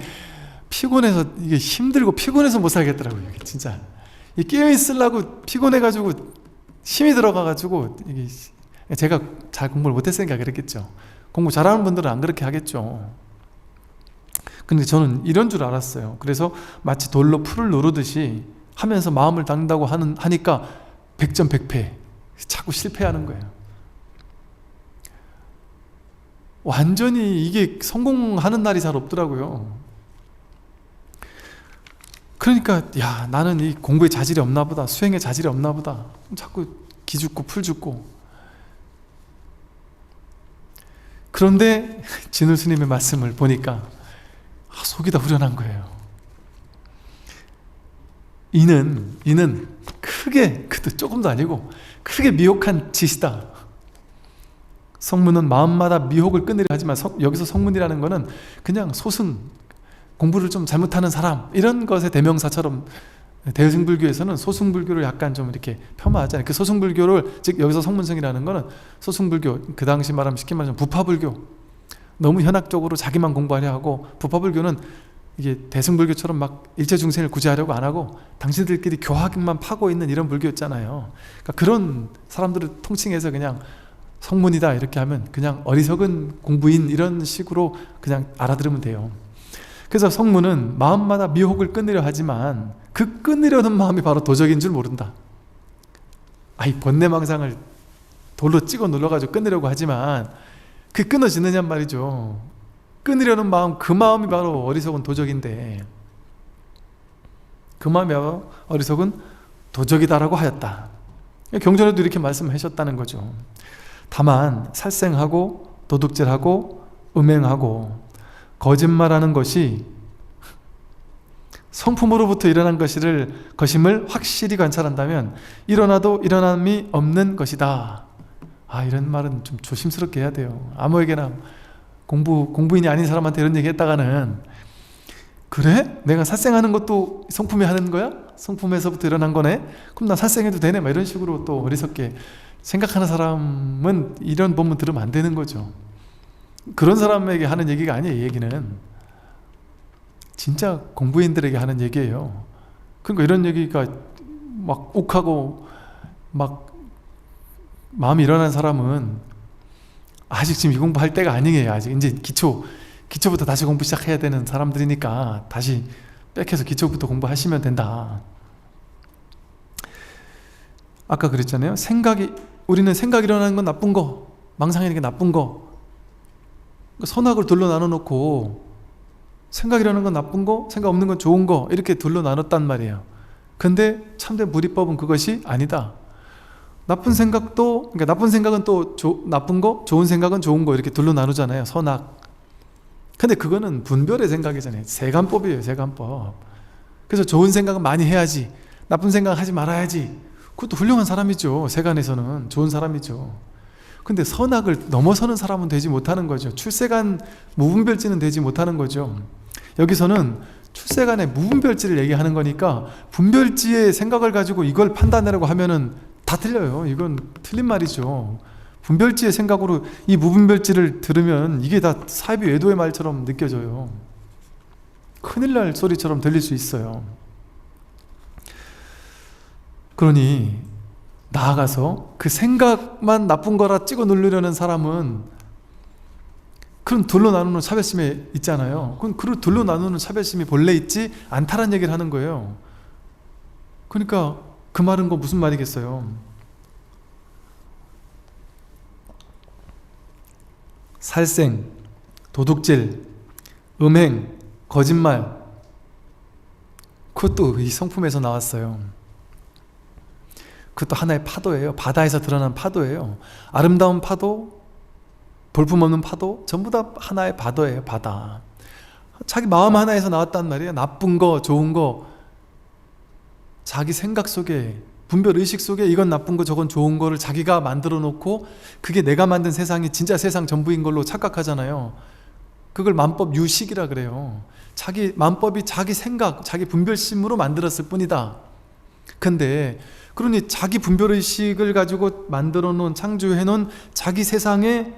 피곤해서, 이게 힘들고 피곤해서 못 살겠더라고요. 이게 진짜 깨어있으려고 피곤해가지고 힘이 들어가가지고, 이게 제가 잘 공부를 못했으니까 그랬겠죠. 공부 잘하는 분들은 안 그렇게 하겠죠. 근데 저는 이런 줄 알았어요. 그래서 마치 돌로 풀을 누르듯이 하면서 마음을 닦는다고 하니까 100점 100패 자꾸 실패하는 거예요. 완전히 이게 성공하는 날이 잘 없더라고요. 그러니까 야, 나는 이 공부에 자질이 없나 보다, 수행에 자질이 없나 보다, 자꾸 기죽고 풀죽고. 그런데 진울 스님의 말씀을 보니까 속이 다 후련한 거예요. 이는 크게, 그것도 조금도 아니고 크게 미혹한 짓이다. 성문은 마음마다 미혹을 끊으려 하지만 여기서 성문이라는 거는 그냥 소승, 공부를 좀 잘못하는 사람, 이런 것의 대명사처럼 대승불교에서는 소승불교를 약간 좀 이렇게 폄하하잖아요. 그 소승불교를, 즉 여기서 성문성이라는 거는 소승불교, 그 당시 말하면 쉽게 말하면 부파불교, 너무 현학적으로 자기만 공부하려 하고, 부파불교는 이게 대승불교처럼 막 일체 중생을 구제하려고 안 하고 당신들끼리 교학만 파고 있는 이런 불교였잖아요. 그러니까 그런 사람들을 통칭해서 그냥 성문이다 이렇게 하면 그냥 어리석은 공부인 이런 식으로 그냥 알아들으면 돼요. 그래서 성문은 마음마다 미혹을 끊으려 하지만 그 끊으려는 마음이 바로 도적인 줄 모른다. 이 번뇌망상을 돌로 찍어 눌러가지고 끊으려고 하지만 그 끊어지느냐 말이죠. 끊으려는 마음, 그 마음이 바로 어리석은 도적인데, 그 마음이 바로 어리석은 도적이다라고 하였다. 경전에도 이렇게 말씀하셨다는 거죠. 다만 살생하고 도둑질하고 음행하고 거짓말하는 것이 성품으로부터 일어난 것임을 확실히 관찰한다면 일어나도 일어남이 없는 것이다. 이런 말은 좀 조심스럽게 해야 돼요. 아무에게나 공부인이 아닌 사람한테 이런 얘기 했다가는, 그래? 내가 살생하는 것도 성품이 하는 거야? 성품에서부터 일어난 거네? 그럼 나 살생해도 되네? 막 이런 식으로 또 어리석게 생각하는 사람은 이런 본문 들으면 안 되는 거죠. 그런 사람에게 하는 얘기가 아니에요. 이 얘기는 진짜 공부인들에게 하는 얘기예요. 그러니까 이런 얘기가 막 욱하고 막 마음이 일어난 사람은 아직 지금 이 공부할 때가 아니에요. 아직 이제 기초부터 다시 공부 시작해야 되는 사람들이니까 다시 빽해서 기초부터 공부하시면 된다. 아까 그랬잖아요. 우리는 생각이 일어나는 건 나쁜 거, 망상이라는 게 나쁜 거, 선악을 둘로 나눠놓고 생각이 일어나는 건 나쁜 거, 생각 없는 건 좋은 거, 이렇게 둘로 나눴단 말이에요. 근데 참된 무리법은 그것이 아니다. 나쁜 생각은 또 나쁜 거, 좋은 생각은 좋은 거, 이렇게 둘로 나누잖아요. 선악. 근데 그거는 분별의 생각이잖아요. 세간법이에요. 세간법. 그래서 좋은 생각은 많이 해야지, 나쁜 생각 하지 말아야지. 그것도 훌륭한 사람이죠. 세간에서는 좋은 사람이죠. 근데 선악을 넘어서는 사람은 되지 못하는 거죠. 출세간 무분별지는 되지 못하는 거죠. 여기서는 출세간의 무분별지를 얘기하는 거니까 분별지의 생각을 가지고 이걸 판단하려고 하면은 다 틀려요. 이건 틀린 말이죠. 분별지의 생각으로 이 무분별지를 들으면 이게 다 사이비 외도의 말처럼 느껴져요. 큰일 날 소리처럼 들릴 수 있어요. 그러니 나아가서 그 생각만 나쁜 거라 찍어 누르려는 사람은 그런 둘로 나누는 차별심에 있잖아요. 그런 둘로 나누는 차별심이 본래 있지 않다라는 얘기를 하는 거예요. 그러니까 그 말은 무슨 말이겠어요? 살생, 도둑질, 음행, 거짓말, 그것도 이 성품에서 나왔어요. 그것도 하나의 파도예요. 바다에서 드러난 파도예요. 아름다운 파도, 볼품없는 파도, 전부 다 하나의 바다예요. 바다. 자기 마음 하나에서 나왔단 말이에요. 나쁜 거, 좋은 거, 자기 생각 속에, 분별의식 속에 이건 나쁜 거, 저건 좋은 거를 자기가 만들어 놓고 그게 내가 만든 세상이 진짜 세상 전부인 걸로 착각하잖아요. 그걸 만법유식이라 그래요. 자기 만법이 자기 생각, 자기 분별심으로 만들었을 뿐이다. 근데 그러니 자기 분별의식을 가지고 만들어 놓은, 창조해 놓은 자기 세상에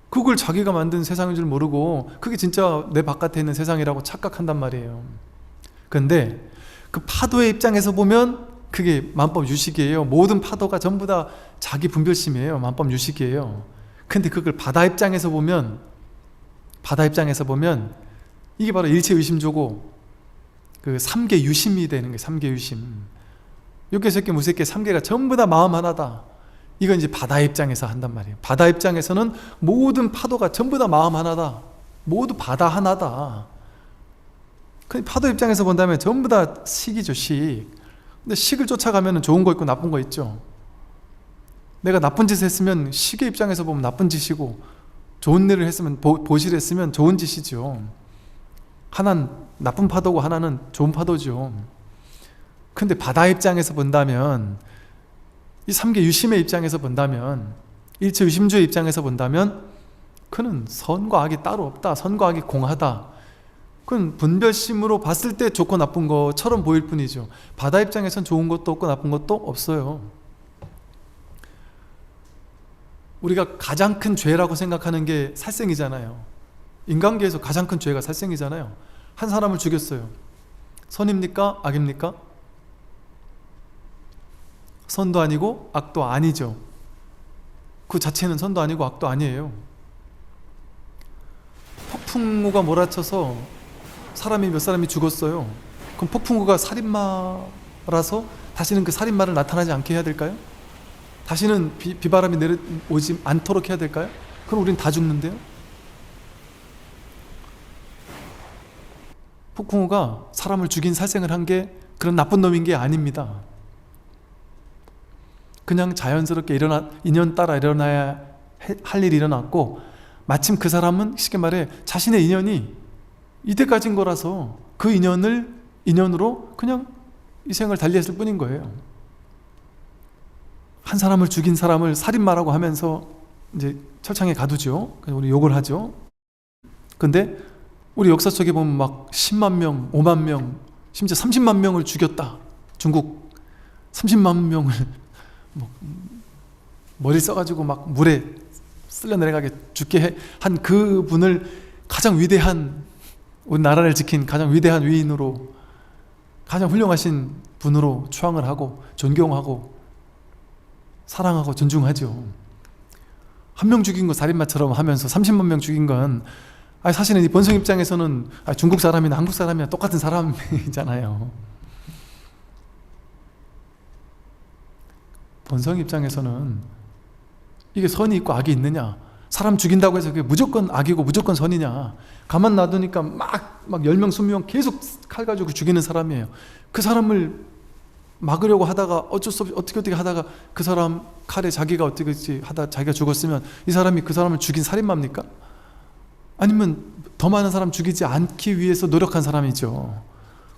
그걸 자기가 만든 세상인 줄 모르고 그게 진짜 내 바깥에 있는 세상이라고 착각한단 말이에요. 근데 그 파도의 입장에서 보면 그게 만법유식이에요. 모든 파도가 전부 다 자기 분별심이에요. 만법유식이에요. 근데 그걸 바다 입장에서 보면 이게 바로 일체의심조고 그 삼계유심이 되는 거예요. 삼계유심. 육계, 색계, 무색계, 삼계가 전부 다 마음 하나다. 이건 이제 바다 입장에서 한단 말이에요. 바다 입장에서는 모든 파도가 전부 다 마음 하나다. 모두 바다 하나다. 파도 입장에서 본다면 전부 다 식이죠, 식. 근데 식을 쫓아가면 좋은 거 있고 나쁜 거 있죠. 내가 나쁜 짓을 했으면 식의 입장에서 보면 나쁜 짓이고, 좋은 일을 했으면, 보시를 했으면 좋은 짓이죠. 하나는 나쁜 파도고 하나는 좋은 파도죠. 근데 바다 입장에서 본다면, 이 삼계 유심의 입장에서 본다면, 일체 유심주의 입장에서 본다면 그는 선과 악이 따로 없다. 선과 악이 공하다. 그건 분별심으로 봤을 때 좋고 나쁜 것처럼 보일 뿐이죠. 바다 입장에선 좋은 것도 없고 나쁜 것도 없어요. 우리가 가장 큰 죄라고 생각하는 게 살생이잖아요. 인간계에서 가장 큰 죄가 살생이잖아요. 한 사람을 죽였어요. 선입니까? 악입니까? 선도 아니고 악도 아니죠. 그 자체는 선도 아니고 악도 아니에요. 폭풍우가 몰아쳐서 몇 사람이 죽었어요. 그럼 폭풍우가 살인마라서 다시는 그 살인마를 나타나지 않게 해야 될까요? 다시는 비바람이 내려오지 않도록 해야 될까요? 그럼 우린 다 죽는데요? 폭풍우가 사람을 죽인 살생을 한 게 그런 나쁜 놈인 게 아닙니다. 그냥 자연스럽게 인연 따라 일어나야 할 일이 일어났고, 마침 그 사람은 쉽게 말해 자신의 인연이 이때까지인 거라서 그 인연으로 그냥 이 생을 달리했을 뿐인 거예요. 한 사람을 죽인 사람을 살인마라고 하면서 이제 철창에 가두죠. 우리 욕을 하죠. 근데 우리 역사 속에 보면 막 10만 명, 5만 명, 심지어 30만 명을 죽였다. 중국 30만 명을 머리 써가지고 막 물에 쓸려 내려가게 죽게 한 그분을 가장 위대한, 우리 나라를 지킨 가장 위대한 위인으로, 가장 훌륭하신 분으로 추앙을 하고 존경하고 사랑하고 존중하죠. 한 명 죽인 거 살인마처럼 하면서 30만 명 죽인 건 사실은 이 본성 입장에서는 중국 사람이나 한국 사람이나 똑같은 사람이잖아요. 본성 입장에서는 이게 선이 있고 악이 있느냐, 사람 죽인다고 해서 그게 무조건 악이고 무조건 선이냐, 가만 놔두니까 막 10명 20명 계속 칼 가지고 죽이는 사람이에요. 그 사람을 막으려고 하다가 어쩔 수 없이 어떻게 하다가 그 사람 칼에 자기가 어떻게 하다 자기가 죽었으면 이 사람이 그 사람을 죽인 살인마입니까? 아니면 더 많은 사람 죽이지 않기 위해서 노력한 사람이죠.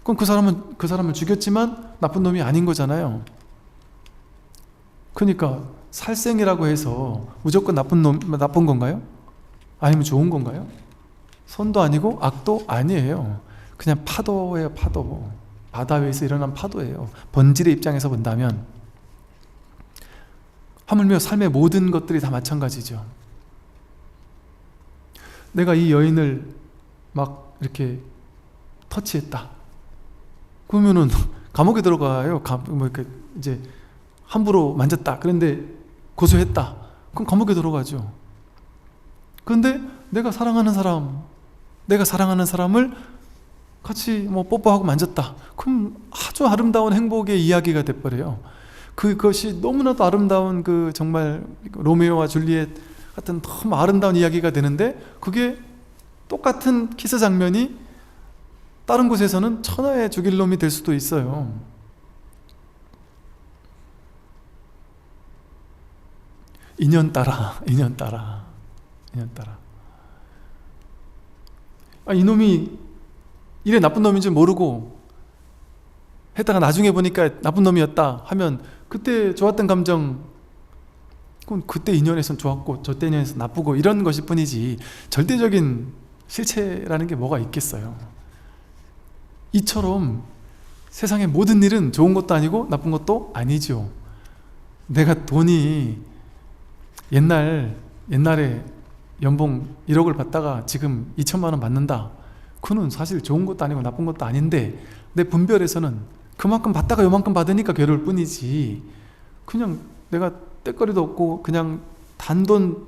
그럼 그 사람을 죽였지만 나쁜 놈이 아닌 거잖아요. 그러니까 살생이라고 해서 무조건 나쁜 건가요? 아니면 좋은 건가요? 선도 아니고 악도 아니에요. 그냥 파도예요, 파도. 바다 위에서 일어난 파도예요. 본질의 입장에서 본다면, 하물며 삶의 모든 것들이 다 마찬가지죠. 내가 이 여인을 막 이렇게 터치했다. 그러면은 감옥에 들어가요. 이렇게 이제 함부로 만졌다. 그런데 고소했다. 그럼 감옥에 들어가죠. 그런데 내가 사랑하는 사람을 같이 뽀뽀하고 만졌다. 그럼 아주 아름다운 행복의 이야기가 돼버려요. 그것이 너무나도 아름다운 정말 로미오와 줄리엣 같은 너무 아름다운 이야기가 되는데 그게 똑같은 키스 장면이 다른 곳에서는 천하에 죽일 놈이 될 수도 있어요. 인연 따라. 이놈이 이래 나쁜 놈인 줄 모르고 했다가 나중에 보니까 나쁜 놈이었다 하면 그때 좋았던 감정, 그때 인연에선 좋았고 저때 인연에선 나쁘고 이런 것일 뿐이지 절대적인 실체라는 게 뭐가 있겠어요. 이처럼 세상의 모든 일은 좋은 것도 아니고 나쁜 것도 아니죠. 내가 돈이 옛날에 연봉 1억을 받다가 지금 2천만 원 받는다. 그는 사실 좋은 것도 아니고 나쁜 것도 아닌데 내 분별에서는 그만큼 받다가 요만큼 받으니까 괴로울 뿐이지, 그냥 내가 때거리도 없고 그냥 단돈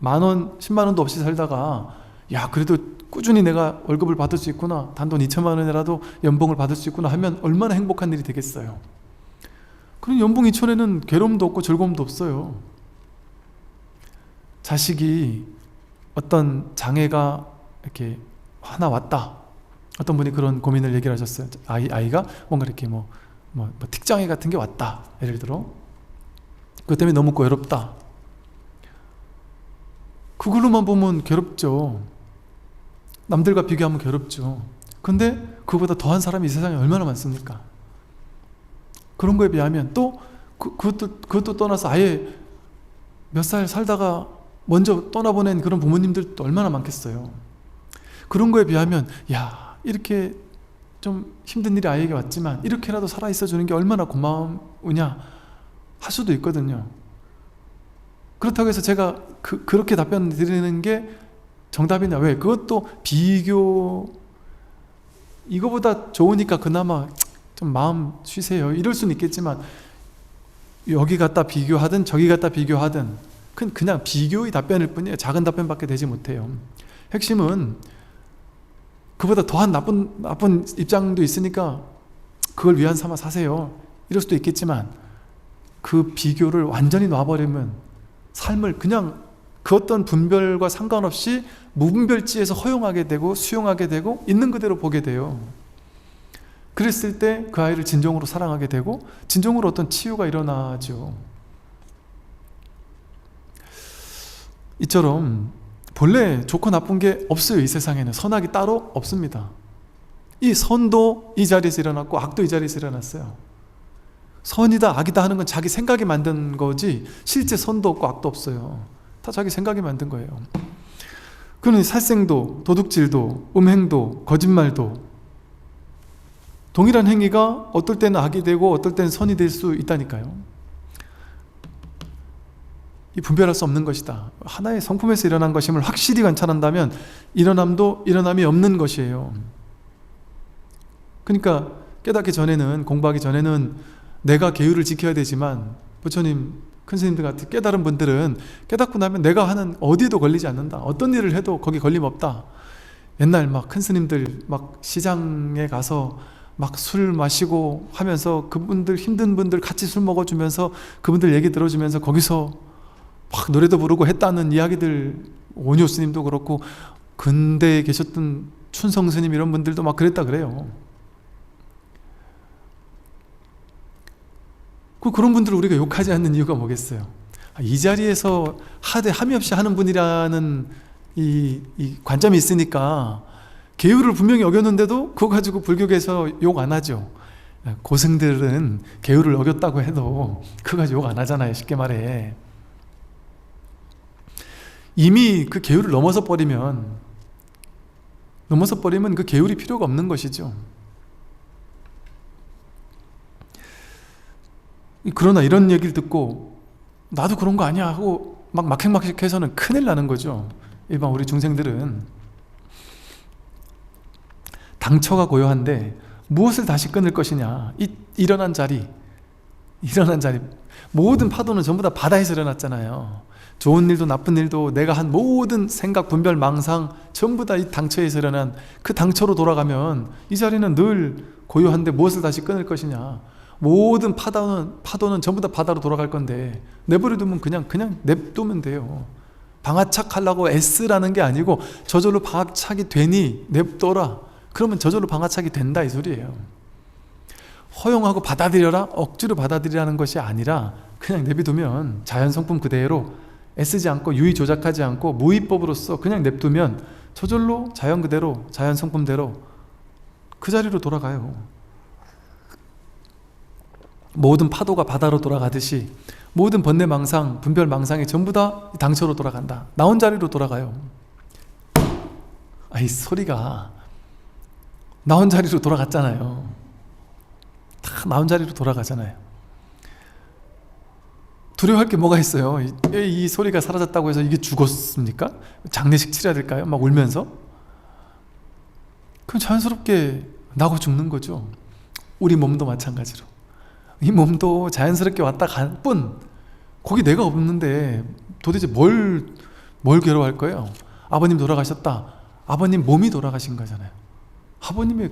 10,000원 10만 원도 없이 살다가 야 그래도 꾸준히 내가 월급을 받을 수 있구나, 단돈 2천만 원이라도 연봉을 받을 수 있구나 하면 얼마나 행복한 일이 되겠어요. 그럼 연봉 2천에는 괴로움도 없고 즐거움도 없어요. 자식이 어떤 장애가 이렇게 하나 왔다. 어떤 분이 그런 고민을 얘기를 하셨어요. 아이가 뭔가 이렇게 뭐 틱장애 같은 게 왔다. 예를 들어 그것 때문에 너무 괴롭다. 그걸로만 보면 괴롭죠. 남들과 비교하면 괴롭죠. 근데 그거보다 더한 사람이 이 세상에 얼마나 많습니까? 그런 거에 비하면 또 그것도 떠나서 아예 몇 살 살다가 먼저 떠나보낸 그런 부모님들도 얼마나 많겠어요. 그런 거에 비하면 야 이렇게 좀 힘든 일이 아이에게 왔지만 이렇게라도 살아있어 주는 게 얼마나 고마우냐 할 수도 있거든요. 그렇다고 해서 제가 그렇게 답변 드리는 게 정답이냐, 왜? 그것도 비교, 이거보다 좋으니까 그나마 좀 마음 쉬세요 이럴 수는 있겠지만 여기 갖다 비교하든 저기 갖다 비교하든 그냥 비교의 답변일 뿐이에요. 작은 답변밖에 되지 못해요. 핵심은 그보다 더한 나쁜 입장도 있으니까 그걸 위안 삼아 사세요 이럴 수도 있겠지만 그 비교를 완전히 놔버리면 삶을 그냥 그 어떤 분별과 상관없이 무분별지에서 허용하게 되고 수용하게 되고 있는 그대로 보게 돼요. 그랬을 때 그 아이를 진정으로 사랑하게 되고 진정으로 어떤 치유가 일어나죠. 이처럼 본래 좋고 나쁜 게 없어요. 이 세상에는 선악이 따로 없습니다. 이 선도 이 자리에서 일어났고 악도 이 자리에서 일어났어요. 선이다 악이다 하는 건 자기 생각이 만든 거지 실제 선도 없고 악도 없어요. 다 자기 생각이 만든 거예요. 그러니 살생도 도둑질도 음행도 거짓말도 동일한 행위가 어떨 때는 악이 되고 어떨 때는 선이 될 수 있다니까요. 이 분별할 수 없는 것이다. 하나의 성품에서 일어난 것임을 확실히 관찰한다면 일어남도 일어남이 없는 것이에요. 그러니까 깨닫기 전에는, 공부하기 전에는 내가 계율을 지켜야 되지만 부처님, 큰 스님들 같은 깨달은 분들은 깨닫고 나면 내가 하는 어디에도 걸리지 않는다. 어떤 일을 해도 거기 걸림 없다. 옛날 막 큰 스님들 막 시장에 가서 막 술 마시고 하면서 그분들 힘든 분들 같이 술 먹어주면서 그분들 얘기 들어주면서 거기서 막 노래도 부르고 했다는 이야기들, 오뇨 스님도 그렇고 근대에 계셨던 춘성 스님 이런 분들도 막 그랬다 그래요. 그런 분들을 우리가 욕하지 않는 이유가 뭐겠어요? 이 자리에서 함이 없이 하는 분이라는 이 관점이 있으니까 계율을 분명히 어겼는데도 그거 가지고 불교계에서 욕 안 하죠. 고승들은 계율을 어겼다고 해도 그거 가지고 욕 안 하잖아요. 쉽게 말해. 이미 그 계율을 넘어서 버리면 그 계율이 필요가 없는 것이죠. 그러나 이런 얘기를 듣고 나도 그런 거 아니야 하고 막 막행막식해서는 큰일 나는 거죠. 일반 우리 중생들은 당처가 고요한데 무엇을 다시 끊을 것이냐. 일어난 자리 모든 파도는 전부 다 바다에서 일어났잖아요. 좋은 일도 나쁜 일도 내가 한 모든 생각, 분별, 망상 전부 다 이 당처에서 일어난 그 당처로 돌아가면 이 자리는 늘 고요한데 무엇을 다시 끊을 것이냐. 모든 파도는 전부 다 바다로 돌아갈 건데 내버려 두면 그냥 냅두면 돼요. 방아착하려고 애쓰라는 게 아니고 저절로 방아착이 되니 냅둬라. 그러면 저절로 방아착이 된다 이 소리예요. 허용하고 받아들여라, 억지로 받아들이라는 것이 아니라 그냥 내비두면 자연 성품 그대로 애쓰지 않고 유의 조작하지 않고 무의법으로서 그냥 냅두면 저절로 자연 그대로 자연 성품대로 그 자리로 돌아가요. 모든 파도가 바다로 돌아가듯이 모든 번뇌망상, 분별망상이 전부 다 당처로 돌아간다. 나온 자리로 돌아가요. 이 소리가 나온 자리로 돌아갔잖아요. 다 나온 자리로 돌아가잖아요. 두려워할 게 뭐가 있어요? 이 소리가 사라졌다고 해서 이게 죽었습니까? 장례식 치러야 될까요? 막 울면서? 그럼 자연스럽게 나고 죽는 거죠. 우리 몸도 마찬가지로. 이 몸도 자연스럽게 왔다 갈 뿐, 거기 내가 없는데 도대체 뭘 괴로워할 거예요? 아버님 돌아가셨다. 아버님 몸이 돌아가신 거잖아요. 아버님의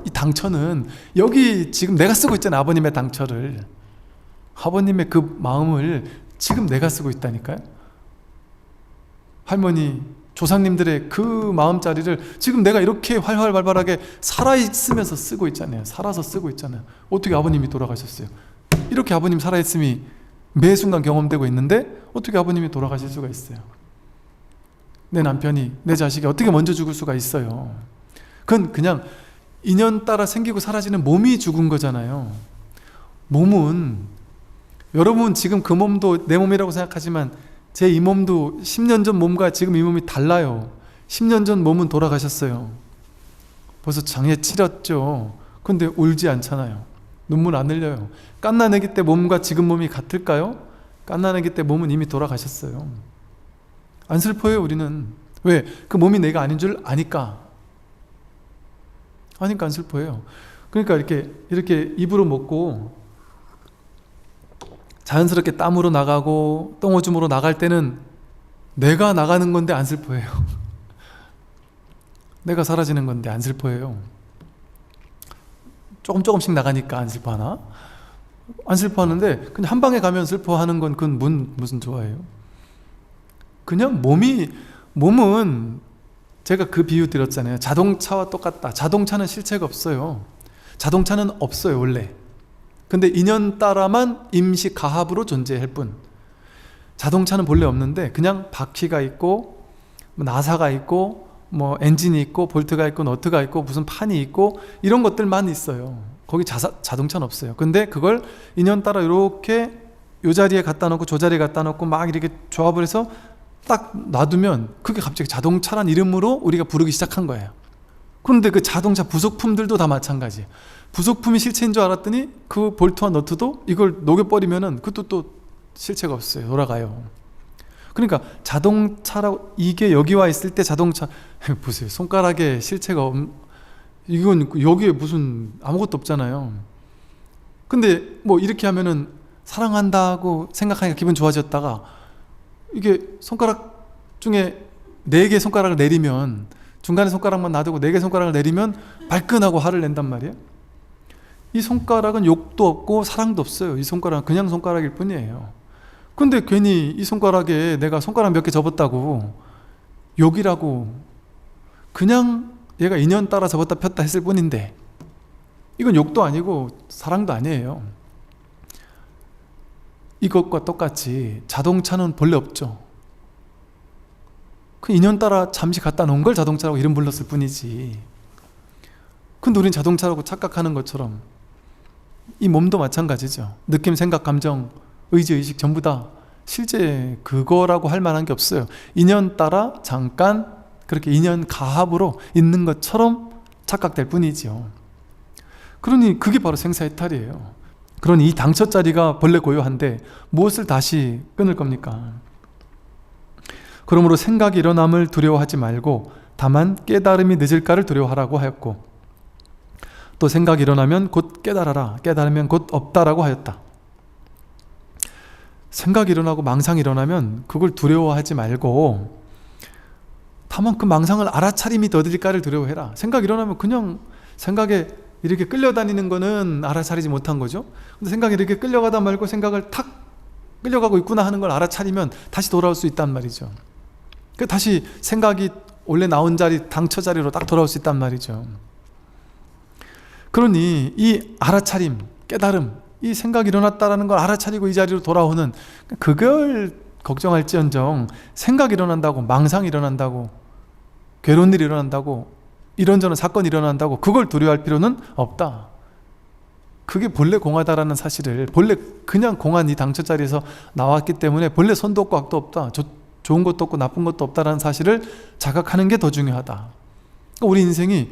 이 당처는 여기 지금 내가 쓰고 있잖아요. 아버님의 당처를, 아버님의 그 마음을 지금 내가 쓰고 있다니까요. 할머니, 조상님들의 그 마음자리를 지금 내가 이렇게 활활발발하게 살아있으면서 쓰고 있잖아요. 살아서 쓰고 있잖아요. 어떻게 아버님이 돌아가셨어요? 이렇게 아버님 살아있음이 매 순간 경험되고 있는데 어떻게 아버님이 돌아가실 수가 있어요? 내 남편이, 내 자식이 어떻게 먼저 죽을 수가 있어요? 그건 그냥 인연 따라 생기고 사라지는 몸이 죽은 거잖아요. 몸은, 여러분 지금 그 몸도 내 몸이라고 생각하지만 제 이 몸도 10년 전 몸과 지금 이 몸이 달라요. 10년 전 몸은 돌아가셨어요. 벌써 장례 치렀죠. 근데 울지 않잖아요. 눈물 안 흘려요. 갓난아기 때 몸과 지금 몸이 같을까요? 갓난아기 때 몸은 이미 돌아가셨어요. 안 슬퍼요 우리는. 왜? 그 몸이 내가 아닌 줄 아니까 안 슬퍼요. 그러니까 이렇게 입으로 먹고 자연스럽게 땀으로 나가고 똥오줌으로 나갈 때는 내가 나가는 건데 안 슬퍼해요. 내가 사라지는 건데 안 슬퍼해요. 조금씩 나가니까 안 슬퍼하나? 안 슬퍼하는데 그냥 한 방에 가면 슬퍼하는 건 그건 무슨 좋아해요? 그냥 몸은 제가 그 비유 드렸잖아요. 자동차와 똑같다. 자동차는 실체가 없어요. 자동차는 없어요 원래. 근데 인연 따라만 임시 가합으로 존재할 뿐. 자동차는 본래 없는데 그냥 바퀴가 있고 나사가 있고 뭐 엔진이 있고 볼트가 있고 너트가 있고 무슨 판이 있고 이런 것들만 있어요. 거기 자동차는 없어요. 근데 그걸 인연 따라 이렇게 이 자리에 갖다 놓고 저 자리에 갖다 놓고 막 이렇게 조합을 해서 딱 놔두면 그게 갑자기 자동차란 이름으로 우리가 부르기 시작한 거예요. 그런데 그 자동차 부속품들도 다 마찬가지예요. 부속품이 실체인 줄 알았더니 그 볼트와 너트도 이걸 녹여버리면은 그것도 또 실체가 없어요. 돌아가요. 그러니까 자동차라고 이게 여기 와 있을 때 자동차 보세요. 손가락에 실체가 이건 여기에 무슨 아무것도 없잖아요. 근데 뭐 이렇게 하면은 사랑한다고 생각하니까 기분 좋아졌다가 이게 손가락 중에 4개 손가락을 내리면 중간에 손가락만 놔두고 4개 손가락을 내리면 발끈하고 화를 낸단 말이에요. 이 손가락은 욕도 없고 사랑도 없어요. 이 손가락은 그냥 손가락일 뿐이에요. 근데 괜히 이 손가락에 내가 손가락 몇 개 접었다고 욕이라고 그냥 얘가 인연 따라 접었다 폈다 했을 뿐인데 이건 욕도 아니고 사랑도 아니에요. 이것과 똑같이 자동차는 본래 없죠. 그 인연 따라 잠시 갖다 놓은 걸 자동차라고 이름 불렀을 뿐이지. 근데 우린 자동차라고 착각하는 것처럼 이 몸도 마찬가지죠. 느낌, 생각, 감정, 의지, 의식 전부 다 실제 그거라고 할 만한 게 없어요. 인연 따라 잠깐 그렇게 인연 가합으로 있는 것처럼 착각될 뿐이죠. 그러니 그게 바로 생사해탈이에요. 그러니 이 당처자리가 본래 고요한데 무엇을 다시 끊을 겁니까? 그러므로 생각이 일어남을 두려워하지 말고 다만 깨달음이 늦을까를 두려워하라고 하였고, 또 생각이 일어나면 곧 깨달아라, 깨달으면 곧 없다라고 하였다. 생각이 일어나고 망상이 일어나면 그걸 두려워하지 말고 다만 그 망상을 알아차림이 더딜까를 두려워해라. 생각이 일어나면 그냥 생각에 이렇게 끌려다니는 거는 알아차리지 못한 거죠. 근데 생각이 이렇게 끌려가다 말고 생각을 탁 끌려가고 있구나 하는 걸 알아차리면 다시 돌아올 수 있단 말이죠. 다시 생각이 원래 나온 자리, 당처 자리로 딱 돌아올 수 있단 말이죠. 그러니 이 알아차림, 깨달음, 이 생각이 일어났다라는 걸 알아차리고 이 자리로 돌아오는, 그걸 걱정할지언정 생각이 일어난다고, 망상이 일어난다고, 괴로운 일이 일어난다고, 이런저런 사건이 일어난다고 그걸 두려워할 필요는 없다. 그게 본래 공하다라는 사실을, 본래 그냥 공한 이 당처 자리에서 나왔기 때문에 본래 선도 없고 악도 없다, 좋은 것도 없고 나쁜 것도 없다라는 사실을 자각하는 게 더 중요하다. 그러니까 우리 인생이,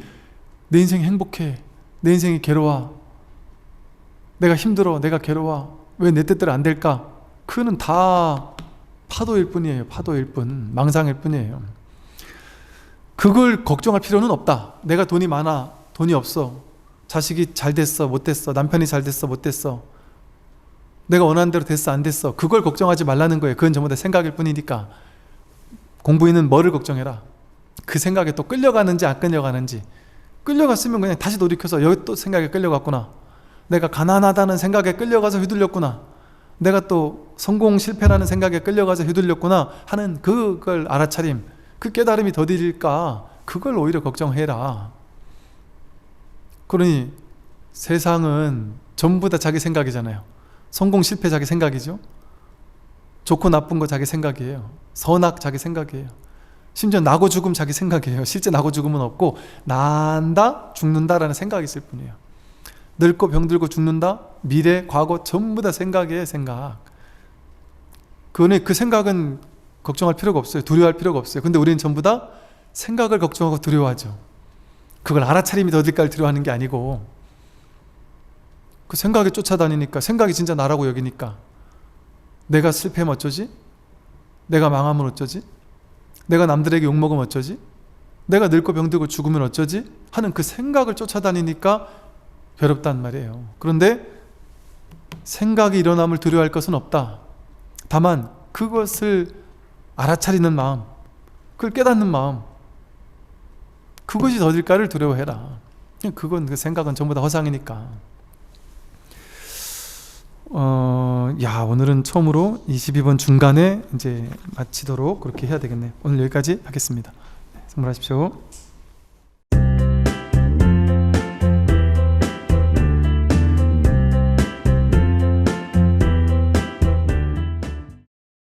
내 인생이 행복해, 내 인생이 괴로워, 내가 힘들어, 내가 괴로워, 왜 내 뜻대로 안 될까? 그거는 다 파도일 뿐이에요. 파도일 뿐, 망상일 뿐이에요. 그걸 걱정할 필요는 없다. 내가 돈이 많아, 돈이 없어, 자식이 잘 됐어, 못 됐어, 남편이 잘 됐어, 못 됐어, 내가 원하는 대로 됐어, 안 됐어, 그걸 걱정하지 말라는 거예요. 그건 전부 다 생각일 뿐이니까. 공부인은 뭐를 걱정해라? 그 생각에 또 끌려가는지 안 끌려가는지. 끌려갔으면 그냥 다시 돌이켜서 여기 또 생각에 끌려갔구나, 내가 가난하다는 생각에 끌려가서 휘둘렸구나, 내가 또 성공 실패라는 생각에 끌려가서 휘둘렸구나 하는 그걸 알아차림, 그 깨달음이 더딜까, 그걸 오히려 걱정해라. 그러니 세상은 전부 다 자기 생각이잖아요. 성공 실패 자기 생각이죠. 좋고 나쁜 거 자기 생각이에요. 선악 자기 생각이에요. 심지어 나고 죽음 자기 생각이에요. 실제 나고 죽음은 없고 난다, 죽는다라는 생각이 있을 뿐이에요. 늙고 병들고 죽는다, 미래, 과거 전부 다 생각이에요. 생각. 그 생각은 걱정할 필요가 없어요. 두려워할 필요가 없어요. 근데 우리는 전부 다 생각을 걱정하고 두려워하죠. 그걸 알아차림이 더딜까를 두려워하는 게 아니고, 그 생각에 쫓아다니니까, 생각이 진짜 나라고 여기니까, 내가 실패하면 어쩌지? 내가 망하면 어쩌지? 내가 남들에게 욕먹으면 어쩌지? 내가 늙고 병들고 죽으면 어쩌지? 하는 그 생각을 쫓아다니니까 괴롭단 말이에요. 그런데 생각이 일어남을 두려워할 것은 없다. 다만 그것을 알아차리는 마음, 그걸 깨닫는 마음, 그것이 더딜까를 두려워해라. 그건, 그 생각은 전부 다 허상이니까. 오늘은 처음으로 22번 중간에 이제 마치도록 그렇게 해야 되겠네요. 오늘 여기까지 하겠습니다. 선물하십시오.